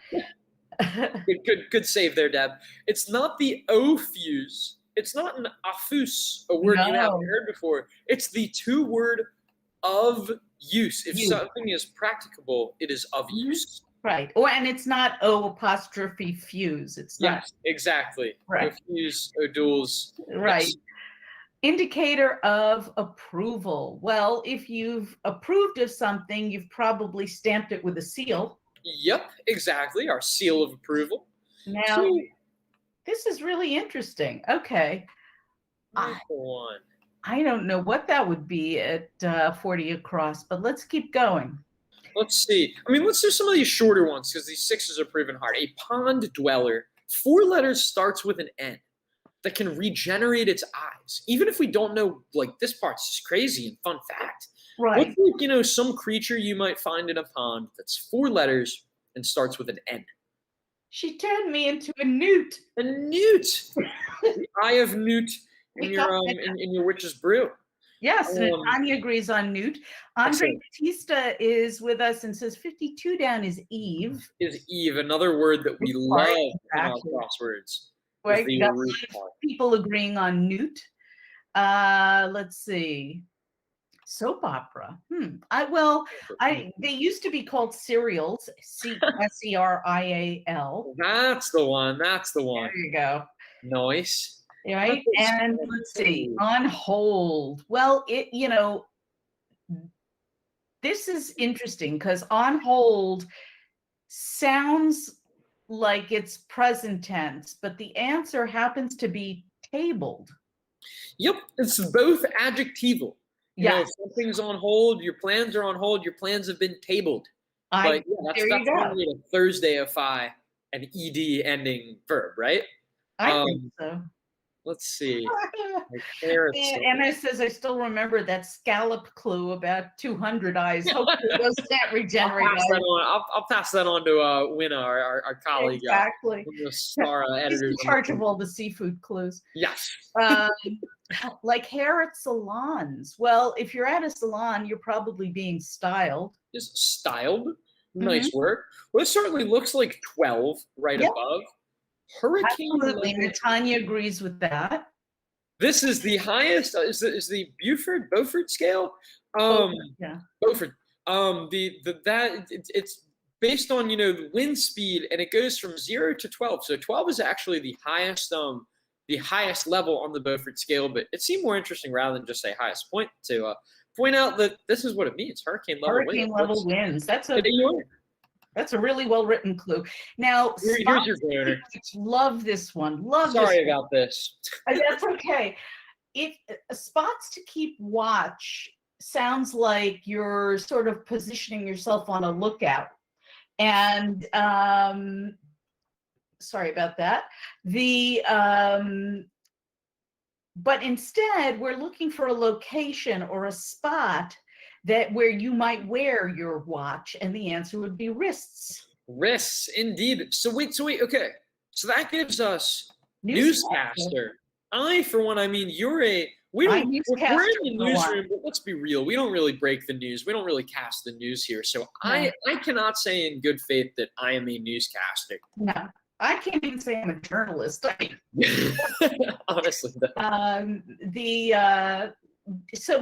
Speaker 5: Good save there, Deb. It's not the O fuse. It's not an afus, a word you haven't heard before. It's the 2-word of use. If something is practicable, it is of use.
Speaker 4: Right. Oh, and it's not O apostrophe fuse. It's not.
Speaker 5: Yes, exactly.
Speaker 4: Right.
Speaker 5: O fuse, O duals.
Speaker 4: Right.
Speaker 5: Yes.
Speaker 4: Indicator of approval. Well, if you've approved of something, you've probably stamped it with a seal.
Speaker 5: Yep, exactly. Our seal of approval.
Speaker 4: Now, this is really interesting. Okay. I don't know what that would be at 40 across, but let's keep going.
Speaker 5: Let's see. I mean, let's do some of these shorter ones because these 6s are proven hard. A pond dweller. 4 letters, starts with an N, that can regenerate its eyes. Even if we don't know, like, this part's just crazy and fun fact.
Speaker 4: Right.
Speaker 5: What's like, some creature you might find in a pond that's 4 letters and starts with an N?
Speaker 4: She turned me into a newt.
Speaker 5: A newt. The eye of newt in your witch's brew.
Speaker 4: Yes, and Tanya agrees on newt. Andre Batista is with us and says 52 down is Eve.
Speaker 5: Is Eve, another word that we love in our crosswords.
Speaker 4: Right, got a lot of people agreeing on newt. Let's see. Soap opera. They used to be called serials. Serial.
Speaker 5: That's the one.
Speaker 4: There you go.
Speaker 5: Nice.
Speaker 4: Right, and let's see. On hold. Well, this is interesting because on hold sounds like it's present tense, but the answer happens to be tabled.
Speaker 5: Yep, it's both adjectival.
Speaker 4: Yes.
Speaker 5: Something's on hold, your plans are on hold, your plans have been tabled. That's only a Thursdayify an ed ending verb, right?
Speaker 4: I think so.
Speaker 5: Let's see.
Speaker 4: Emma says, I still remember that scallop clue about 200 eyes. Hopefully those can't regenerate.
Speaker 5: I'll pass that on to Winna, our colleague.
Speaker 4: Exactly.
Speaker 5: Star editors.
Speaker 4: He's in charge of all the seafood clues.
Speaker 5: Yes.
Speaker 4: Like hair at salons. Well, if you're at a salon, you're probably being styled.
Speaker 5: Just styled. Nice word. Well, it certainly looks like 12 right above. Hurricane.
Speaker 4: Absolutely. Tanya agrees with that.
Speaker 5: This is the highest. Is the Beaufort scale? Beaufort. It's based on the wind speed, and it goes from 0 to 12. So 12 is actually the highest level on the Beaufort scale. But it seemed more interesting rather than just say highest point to point out that this is what it means: hurricane level winds. That's a really well-written clue. Now, here's your donor.
Speaker 4: Love this one.
Speaker 5: Sorry about this.
Speaker 4: That's okay. Spots to keep watch sounds like you're sort of positioning yourself on a lookout. And sorry about that. But instead, we're looking for a location or a spot where you might wear your watch, and the answer would be wrists.
Speaker 5: Wrists, indeed. So wait. Okay. So that gives us newscaster. For one, I mean, we're in the newsroom, but let's be real. We don't really break the news. We don't really cast the news here. So I cannot say in good faith that I am a newscaster.
Speaker 4: No, I can't even say I'm a journalist.
Speaker 5: Honestly, though.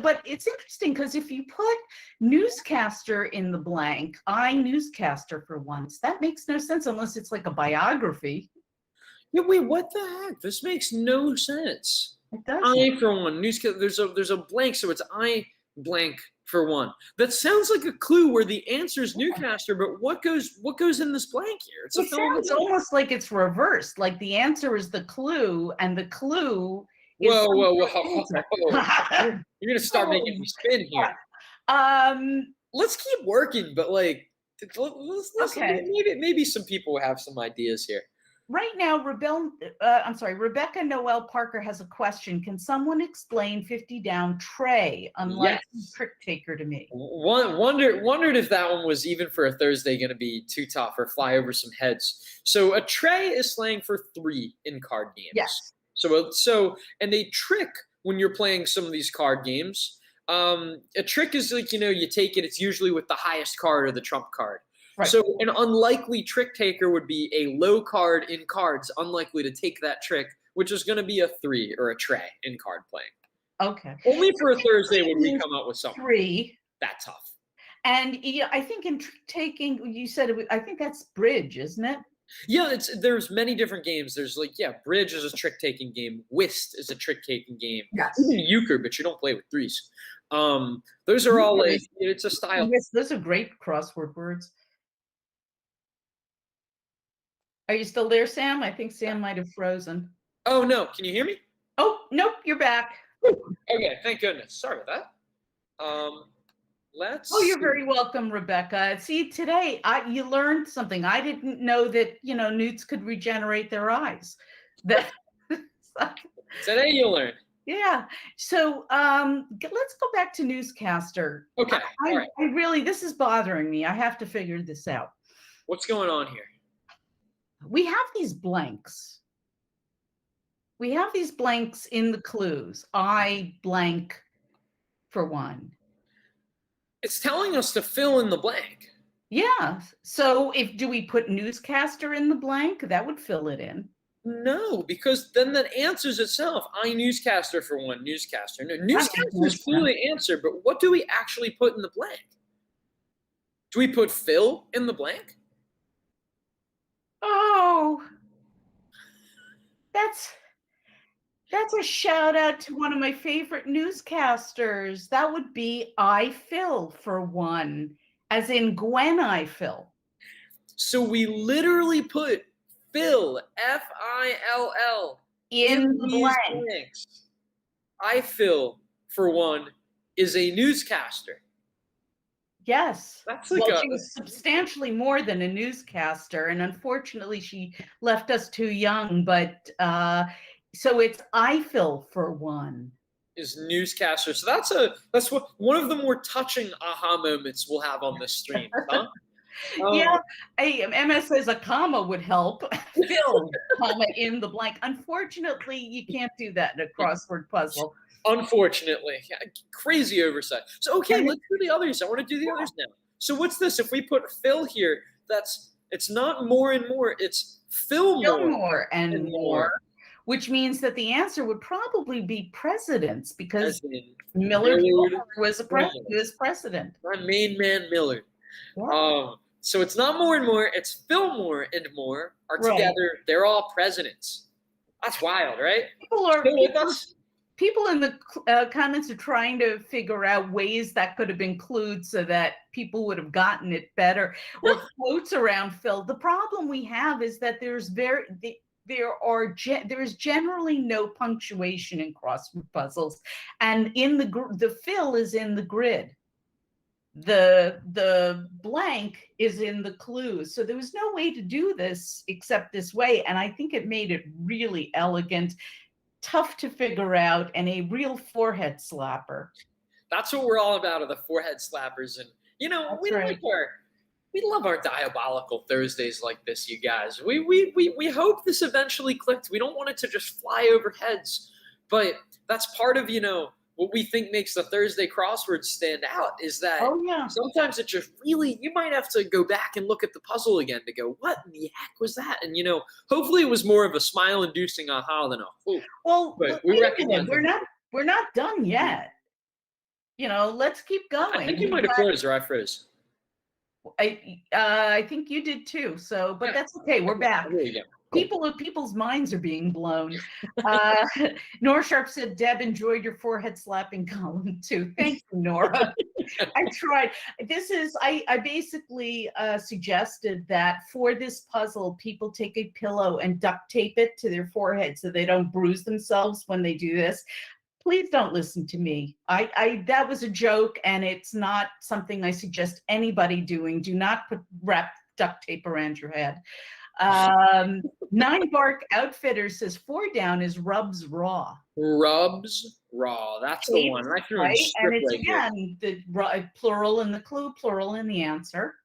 Speaker 4: But it's interesting because if you put newscaster in the blank, I newscaster for once, that makes no sense unless it's like a biography.
Speaker 5: Yeah, wait, what the heck? This makes no sense.
Speaker 4: It doesn't.
Speaker 5: I for one, newscaster. There's a blank, so it's I blank for one. That sounds like a clue where the answer is newscaster, but what goes in this blank here?
Speaker 4: It sounds almost like it's reversed. Like the answer is the clue, and the clue.
Speaker 5: Whoa. You're going to start making me spin here. Let's keep working, but let's
Speaker 4: okay.
Speaker 5: maybe some people have some ideas here.
Speaker 4: Right now, Rebecca Noel Parker has a question. Can someone explain 50 down tray, unlike trick taker to me?
Speaker 5: Wondered if that one was even for a Thursday going to be too tough or fly over some heads. So a tray is slang for 3 in card games.
Speaker 4: Yes.
Speaker 5: And a trick when you're playing some of these card games, a trick is like, you take it, it's usually with the highest card or the trump card.
Speaker 4: Right.
Speaker 5: So an unlikely trick taker would be a low card in cards, unlikely to take that trick, which is going to be a 3 or a tray in card playing.
Speaker 4: Okay.
Speaker 5: Only for a Thursday would we come up with something
Speaker 4: 3
Speaker 5: that tough.
Speaker 4: And I think in trick taking, you said I think that's bridge, isn't it?
Speaker 5: Yeah, there's many different games. There's bridge is a trick taking game. Whist is a trick taking game.
Speaker 4: Yes.
Speaker 5: Even euchre, but you don't play with 3s. Those are all it's a style.
Speaker 4: Yes, those are great crossword words. Are you still there, Sam? I think Sam might have frozen.
Speaker 5: Oh no, can you hear me?
Speaker 4: Oh, nope, you're back.
Speaker 5: Okay, thank goodness. Sorry about that.
Speaker 4: Oh, you're very welcome, Rebecca. See, today you learned something. I didn't know that newts could regenerate their eyes.
Speaker 5: Today you'll learn.
Speaker 4: Yeah. So let's go back to newscaster.
Speaker 5: Okay. All right.
Speaker 4: I really, this is bothering me. I have to figure this out.
Speaker 5: What's going on here?
Speaker 4: We have these blanks. We have these blanks in the clues. I blank for one.
Speaker 5: It's telling us to fill in the blank.
Speaker 4: Yeah. So do we put newscaster in the blank? That would fill it in.
Speaker 5: No, because then that answers itself. I newscaster for one, newscaster. No, newscaster is clearly the answer, but what do we actually put in the blank? Do we put fill in the blank?
Speaker 4: Oh, that's a shout out to one of my favorite newscasters. That would be I Fill for one, as in Gwen I Fill.
Speaker 5: So we literally put fill, F-I-L-L,
Speaker 4: in the
Speaker 5: blanks. I Fill for one is a newscaster.
Speaker 4: Yes.
Speaker 5: That's
Speaker 4: she was substantially more than a newscaster, and unfortunately she left us too young, but so it's I Fill for one.
Speaker 5: Is newscaster. So that's what one of the more touching aha moments we'll have on this stream. Huh?
Speaker 4: Yeah, MS says a comma would help. Fill, comma in the blank. Unfortunately, you can't do that in a crossword puzzle.
Speaker 5: Unfortunately, crazy oversight. So okay, let's do the others. I want to do the others now. So what's this? If we put fill here, it's not more and more. It's fill
Speaker 4: more and more, which means that the answer would probably be presidents, because Millard was president.
Speaker 5: My main man Millard.
Speaker 4: Yeah.
Speaker 5: So it's not more and more. It's fill more and more are together. They're all presidents. That's wild, right?
Speaker 4: People in the comments are trying to figure out ways that could have been clued so that people would have gotten it better, or quotes around Phil. The problem we have is that there's generally no punctuation in crossword puzzles, and in the fill is in the grid. The blank is in the clues. So there was no way to do this except this way, and I think it made it really elegant, tough to figure out, and a real forehead slapper.
Speaker 5: That's what we're all about, are the forehead slappers. And we love our diabolical Thursdays like this, you guys. We hope this eventually clicked. We don't want it to just fly over heads, but that's part of what we think makes the Thursday crosswords stand out, is that sometimes it just really, you might have to go back and look at the puzzle again to go, what in the heck was that? And hopefully it was more of a smile-inducing aha than a whoo.
Speaker 4: Well, but we recognize we're not done yet. Let's keep going.
Speaker 5: I think you might have froze, or I froze.
Speaker 4: I think you did too. So, but that's okay. We're back. People's minds are being blown. Nora Sharp said, Deb enjoyed your forehead slapping column too. Thank you, Nora. I tried. I basically suggested that for this puzzle, people take a pillow and duct tape it to their forehead so they don't bruise themselves when they do this. Please don't listen to me. That was a joke, and it's not something I suggest anybody doing. Do not wrap duct tape around your head. Nine Bark Outfitters says 4 down is Rubs Raw.
Speaker 5: Rubs Raw. That's the one. I threw in
Speaker 4: Right? And
Speaker 5: strip
Speaker 4: it's
Speaker 5: right here.
Speaker 4: again the plural in the clue, plural in the answer.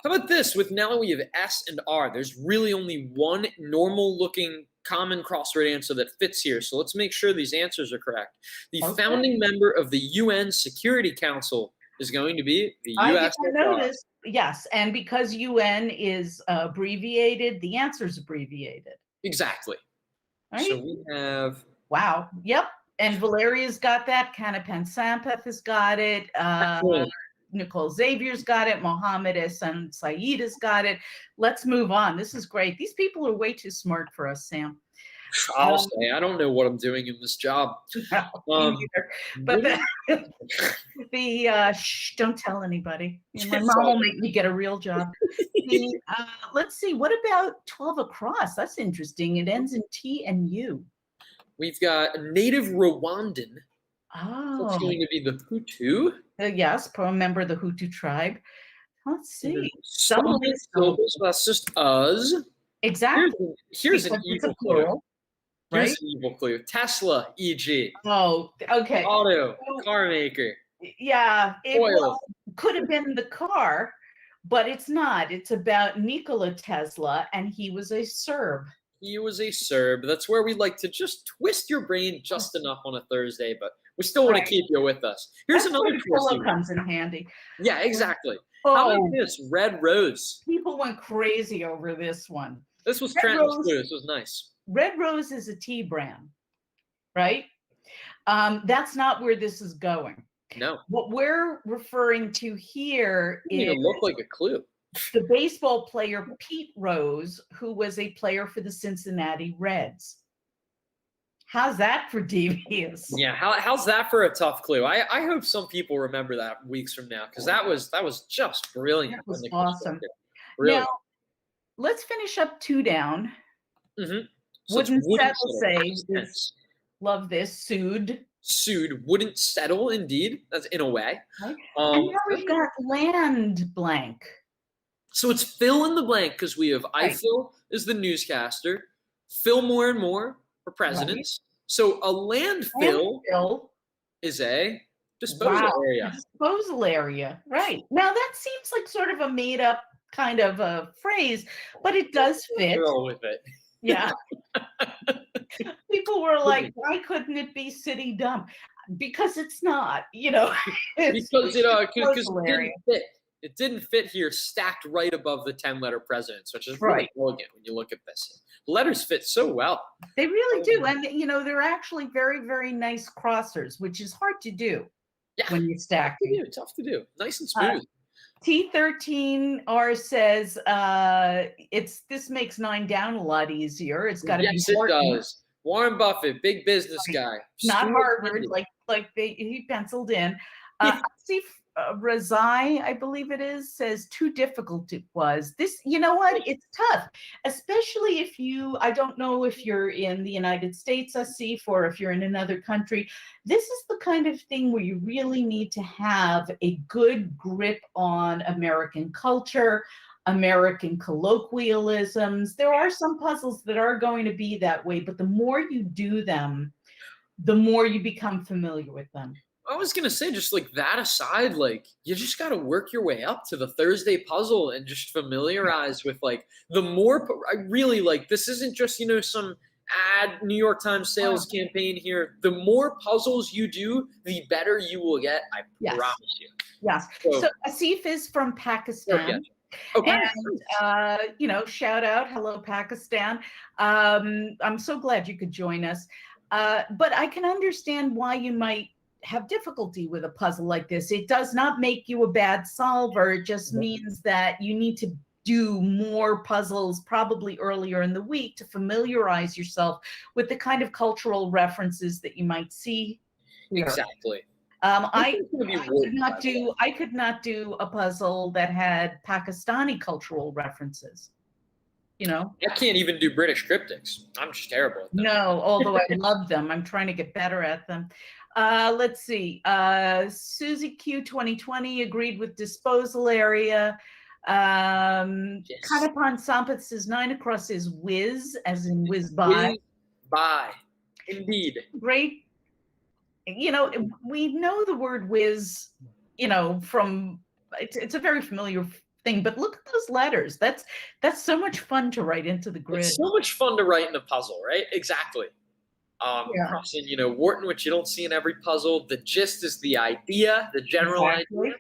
Speaker 5: How about this? With now we have S and R. There's really only one normal-looking common crossword answer that fits here. So let's make sure these answers are correct. The founding member of the UN Security Council is going to be the USSR.
Speaker 4: I noticed, yes, and because UN is abbreviated, the answer is abbreviated.
Speaker 5: Exactly.
Speaker 4: Right?
Speaker 5: So we have.
Speaker 4: Wow. Yep. And Valeria's got that. Canapan Sampath has got it. Nicole Xavier's got it. Mohammed Hassan Saeed has got it. Let's move on. This is great. These people are way too smart for us, Sam.
Speaker 5: I'll say, I don't know what I'm doing in this job.
Speaker 4: No, but don't tell anybody. My mom will make me get a real job. Let's see. What about 12 across? That's interesting. It ends in T and U.
Speaker 5: We've got a native Rwandan.
Speaker 4: Oh.
Speaker 5: That's going to be the Hutu.
Speaker 4: Yes, a member of the Hutu tribe. Let's see.
Speaker 5: That's just us.
Speaker 4: Exactly.
Speaker 5: Here's an evil clue.
Speaker 4: Right?
Speaker 5: Here's an evil clue. Tesla, e.g.
Speaker 4: Oh, okay.
Speaker 5: Auto, car maker.
Speaker 4: Yeah,
Speaker 5: Oil.
Speaker 4: Could have been the car, but it's not. It's about Nikola Tesla, and he was a Serb.
Speaker 5: He was a Serb. That's where we like to just twist your brain just enough on a Thursday, but we still want to keep you with us. Here's another
Speaker 4: twist. Comes in handy.
Speaker 5: Yeah, exactly. How about this? Red Rose.
Speaker 4: People went crazy over this one.
Speaker 5: This was Trenton's clue. This was nice.
Speaker 4: Red Rose is a tea brand, right? That's not where this is going.
Speaker 5: No.
Speaker 4: What we're referring to here
Speaker 5: is even look like a clue.
Speaker 4: The baseball player Pete Rose, who was a player for the Cincinnati Reds. How's that for devious?
Speaker 5: Yeah, how's that for a tough clue? I hope some people remember that weeks from now, because that was just brilliant.
Speaker 4: That was awesome.
Speaker 5: Really.
Speaker 4: Now, let's finish up 2 down.
Speaker 5: Mm-hmm. So
Speaker 4: wouldn't settle say, love this, sued.
Speaker 5: Sued, wouldn't settle, indeed. That's in a way.
Speaker 4: Right. And now we've got land blank.
Speaker 5: So it's fill in the blank, because we have Eiffel is the newscaster, Fillmore and more for presidents. Right. So a landfill is a disposal area.
Speaker 4: Disposal area, right. Now that seems like sort of a made up kind of a phrase, but it does fit.
Speaker 5: Roll with it.
Speaker 4: Yeah. People were like, why couldn't it be city dump? Because it's not,
Speaker 5: because it didn't fit here stacked right above the 10-letter presidents, which is really elegant when you look at this. The letters fit so well.
Speaker 4: They really do. And, they're actually very, very nice crossers, which is hard to do when you're stacking.
Speaker 5: Tough to do. Nice and smooth.
Speaker 4: T13R says this makes 9 down a lot easier. It's got to be important.
Speaker 5: It does. Warren Buffett, big business guy.
Speaker 4: Not Harvard, he penciled in. See, Razai, I believe it is, says too difficult it was. This, you know what? It's tough, especially if I don't know if you're in the United States, Asif, or if you're in another country. This is the kind of thing where you really need to have a good grip on American culture, American colloquialisms. There are some puzzles that are going to be that way, but the more you do them, the more you become familiar with them.
Speaker 5: I was going to say, just like that aside, you just got to work your way up to the Thursday puzzle and just familiarize with the more, I really this isn't just, some ad New York Times sales campaign here. The more puzzles you do, the better you will get. I promise you.
Speaker 4: Yes. So Asif is from Pakistan.
Speaker 5: Okay.
Speaker 4: And, shout out, hello, Pakistan. I'm so glad you could join us. But I can understand why you might have difficulty with a puzzle like this. It does not make you a bad solver. It just means that you need to do more puzzles probably earlier in the week to familiarize yourself with the kind of cultural references that you might see here.
Speaker 5: Exactly.
Speaker 4: I could not do a puzzle that had Pakistani cultural references. I
Speaker 5: can't even do British cryptics. I'm just terrible at them.
Speaker 4: No, although I love them. I'm trying to get better at them. Let's see. Susie Q 2020 agreed with disposal area.
Speaker 5: Yes.
Speaker 4: Kanapon Sampath says 9 across is whiz, as in whiz by.
Speaker 5: Whiz by. Indeed.
Speaker 4: Great. You know, we know the word whiz, you know, from, it's a very familiar thing, but look at those letters. That's so much fun to write into the grid.
Speaker 5: It's so much fun to write in a puzzle, right? Exactly.
Speaker 4: Yeah.
Speaker 5: Crossing, you know, Wharton, which you don't see in every puzzle. The gist is the idea, the general idea.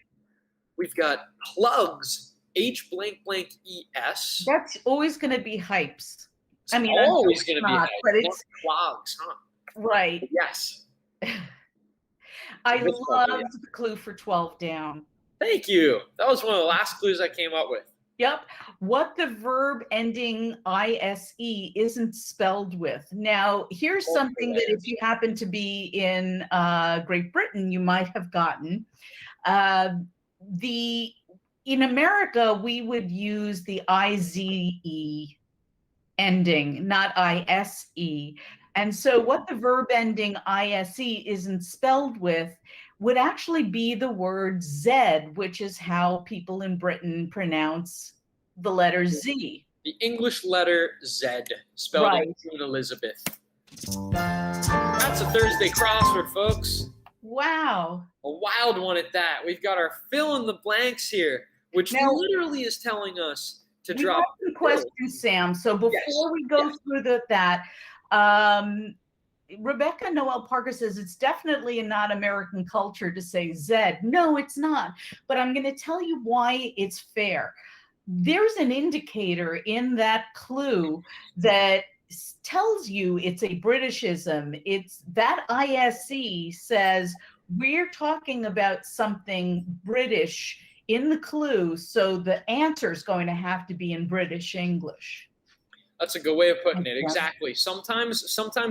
Speaker 5: We've got plugs, H blank blank ES.
Speaker 4: That's always going to be hypes.
Speaker 5: It's always going to be hypes,
Speaker 4: but
Speaker 5: not
Speaker 4: it's
Speaker 5: clogs, huh?
Speaker 4: right.
Speaker 5: Yes.
Speaker 4: I loved the clue for 12 down.
Speaker 5: Thank you. That was one of the last clues I came up with.
Speaker 4: Yep. What the verb ending ISE isn't spelled with. Now, here's something that if you happen to be in Great Britain, you might have gotten. In America, we would use the IZE ending, not ISE. And so what the verb ending ISE isn't spelled with would actually be the word Z, which is how people in Britain pronounce the letter Z.
Speaker 5: The English letter Z, spelled
Speaker 4: Right.
Speaker 5: in Queen Elizabeth. That's a Thursday crossword, folks.
Speaker 4: Wow.
Speaker 5: A wild one at that. We've got our fill in the blanks here, which
Speaker 4: Now,
Speaker 5: literally is telling us to
Speaker 4: we
Speaker 5: drop
Speaker 4: have some questions, Sam. So before we go through that, Rebecca Noel Parker says it's definitely not American culture to say Z. No, it's not. But I'm going to tell you why it's fair. There's an indicator in that clue that tells you it's a Britishism. It's that ISE says we're talking about something British in the clue, so the answer is going to have to be in British English.
Speaker 5: That's a good way of putting it. Exactly. Sometimes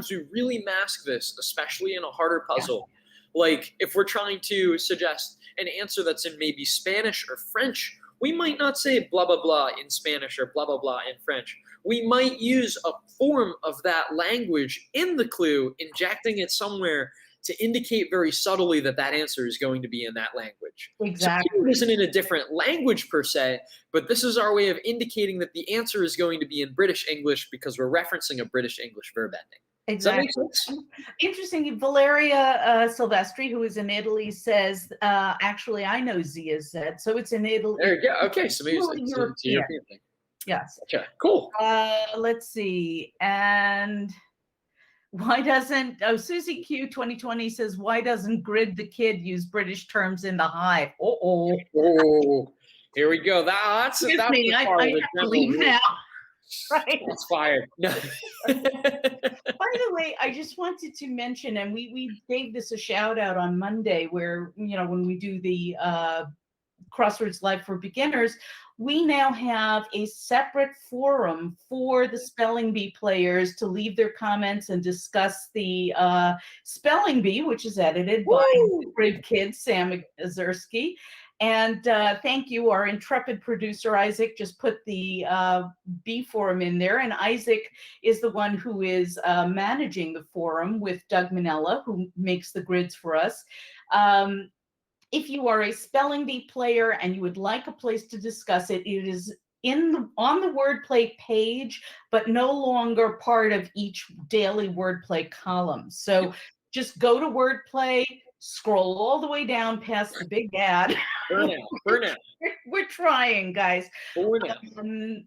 Speaker 5: we really mask this, especially in a harder puzzle. Yeah. Like if we're trying to suggest an answer that's in maybe Spanish or French, we might not say blah, blah, blah in Spanish or blah, blah, blah in French. We might use a form of that language in the clue, injecting it somewhere to indicate very subtly that that answer is going to be in that language.
Speaker 4: Exactly.
Speaker 5: So it isn't in a different language per se, but this is our way of indicating that the answer is going to be in British English because we're referencing a British English verb ending.
Speaker 4: Exactly.
Speaker 5: Does that make sense?
Speaker 4: Interesting. Valeria Silvestri, who is in Italy, says, actually, I know Z is Z, so it's in Italy.
Speaker 5: There you go. Okay, so maybe it's a European thing.
Speaker 4: Yes.
Speaker 5: Okay, cool.
Speaker 4: Let's see. And why doesn't, Susie Q 2020 says, why doesn't Grid the Kid use British terms in the hive? Oh,
Speaker 5: here we go. That's
Speaker 4: me, I have to leave now. Right.
Speaker 5: It's fired. No.
Speaker 4: By the way, I just wanted to mention, and we gave this a shout out on Monday where, you know, when we do the Crosswords Live for Beginners, we now have a separate forum for the spelling bee players to leave their comments and discuss the spelling bee, which is edited by Grid Kid Sam Ezersky. And thank you, our intrepid producer, Isaac, just put the bee forum in there. And Isaac is the one who is managing the forum with Doug Manella, who makes the grids for us. If you are a spelling bee player and you would like a place to discuss it, it is on the wordplay page, but no longer part of each daily wordplay column. So just go to wordplay, scroll all the way down past the big ad.
Speaker 5: Burnout.
Speaker 4: We're trying, guys. And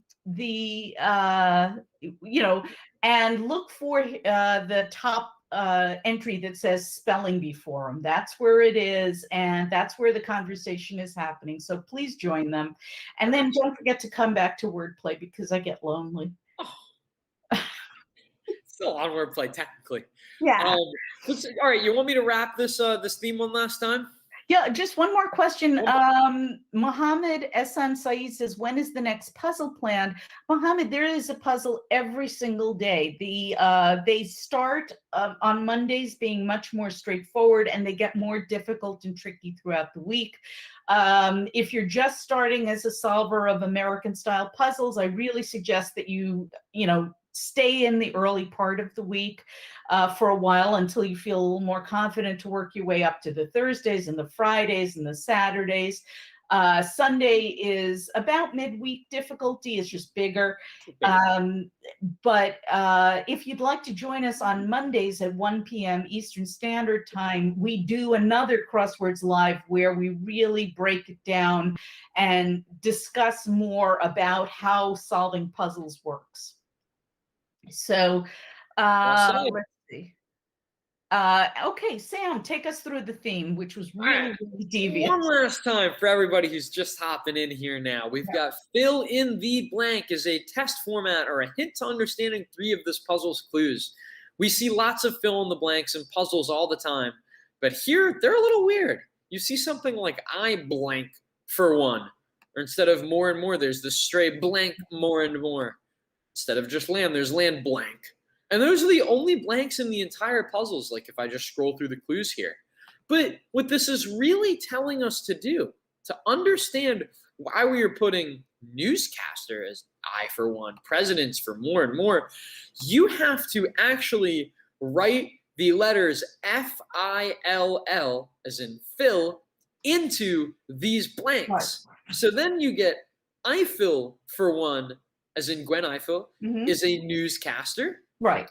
Speaker 4: look for the top entry that says spelling bee forum. That's where it is, and that's where the conversation is happening. So please join them. And then don't forget to come back to wordplay because I get lonely.
Speaker 5: Still on wordplay, technically.
Speaker 4: Yeah.
Speaker 5: All right, you want me to wrap this this theme one last time?
Speaker 4: Yeah, just one more question. Mohammed Ehsan Saeed says, when is the next puzzle planned? Mohammed, there is a puzzle every single day. They start on Mondays being much more straightforward, and they get more difficult and tricky throughout the week. If you're just starting as a solver of American-style puzzles, I really suggest that you stay in the early part of the week for a while until you feel a little more confident to work your way up to the Thursdays and the Fridays and the Saturdays. Sunday is about midweek difficulty. It's just bigger. But if you'd like to join us on Mondays at 1 p.m. Eastern Standard Time, we do another Crosswords Live where we really break it down and discuss more about how solving puzzles works. So let's see. Okay, Sam, take us through the theme, which was really devious.
Speaker 5: One last time for everybody who's just hopping in here now. We've got fill in the blank is a test format or a hint to understanding 3 of this puzzle's clues. We see lots of fill in the blanks and puzzles all the time, but here they're a little weird. You see something like I blank for one, or instead of more and more, there's this stray blank more and more. Instead of just land, there's land blank. And those are the only blanks in the entire puzzles, like if I just scroll through the clues here. But what this is really telling us to do, to understand why we are putting newscaster as I for one, presidents for more and more, you have to actually write the letters F-I-L-L, as in fill, into these blanks. So then you get Eiffel for one, as in Gwen Eiffel, is a newscaster.
Speaker 4: Right.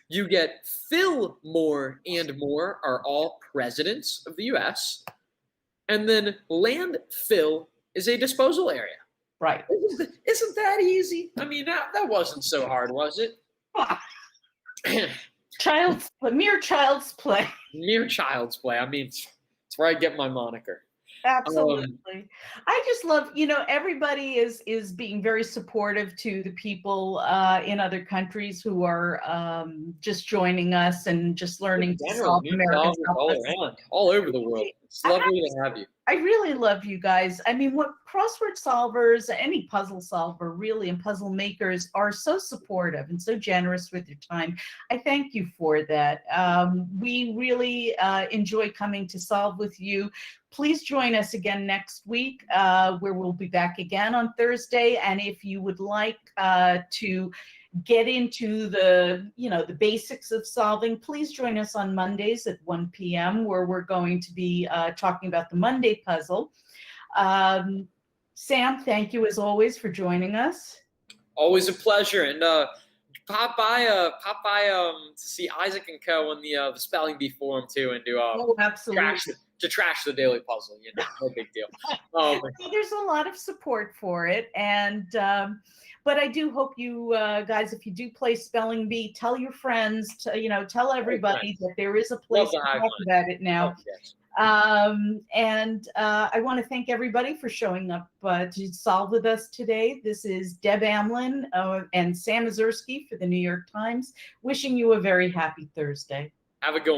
Speaker 5: You get Phil More and More are all presidents of the U.S. And then landfill is a disposal area.
Speaker 4: Right.
Speaker 5: Isn't that easy? I mean, that wasn't so hard, was it?
Speaker 4: Mere child's play.
Speaker 5: Mere child's play. I mean, it's where I get my moniker.
Speaker 4: Absolutely. I just love, everybody is being very supportive to the people in other countries who are just joining us and just learning to solve American
Speaker 5: all over the world. It's lovely to have you.
Speaker 4: I really love you guys. I mean, what crossword solvers, any puzzle solver really, and puzzle makers are so supportive and so generous with your time. I thank you for that. We really enjoy coming to solve with you. Please join us again next week, where we'll be back again on Thursday. And if you would like to get into the basics of solving, please join us on Mondays at 1 p.m. where we're going to be talking about the Monday puzzle. Sam, thank you as always for joining us.
Speaker 5: Always a pleasure. And pop by to see Isaac and Co. on the spelling bee forum too, and do
Speaker 4: absolutely.
Speaker 5: Trash the daily puzzle, no big deal.
Speaker 4: There's a lot of support for it, and but I do hope you guys, if you do play spelling bee, tell your friends, tell everybody that there is a place to talk about it now. And I want to thank everybody for showing up to solve with us today. This is Deb Amlen and Sam Ezersky for the New York Times, wishing you a very happy Thursday.
Speaker 5: Have a good one.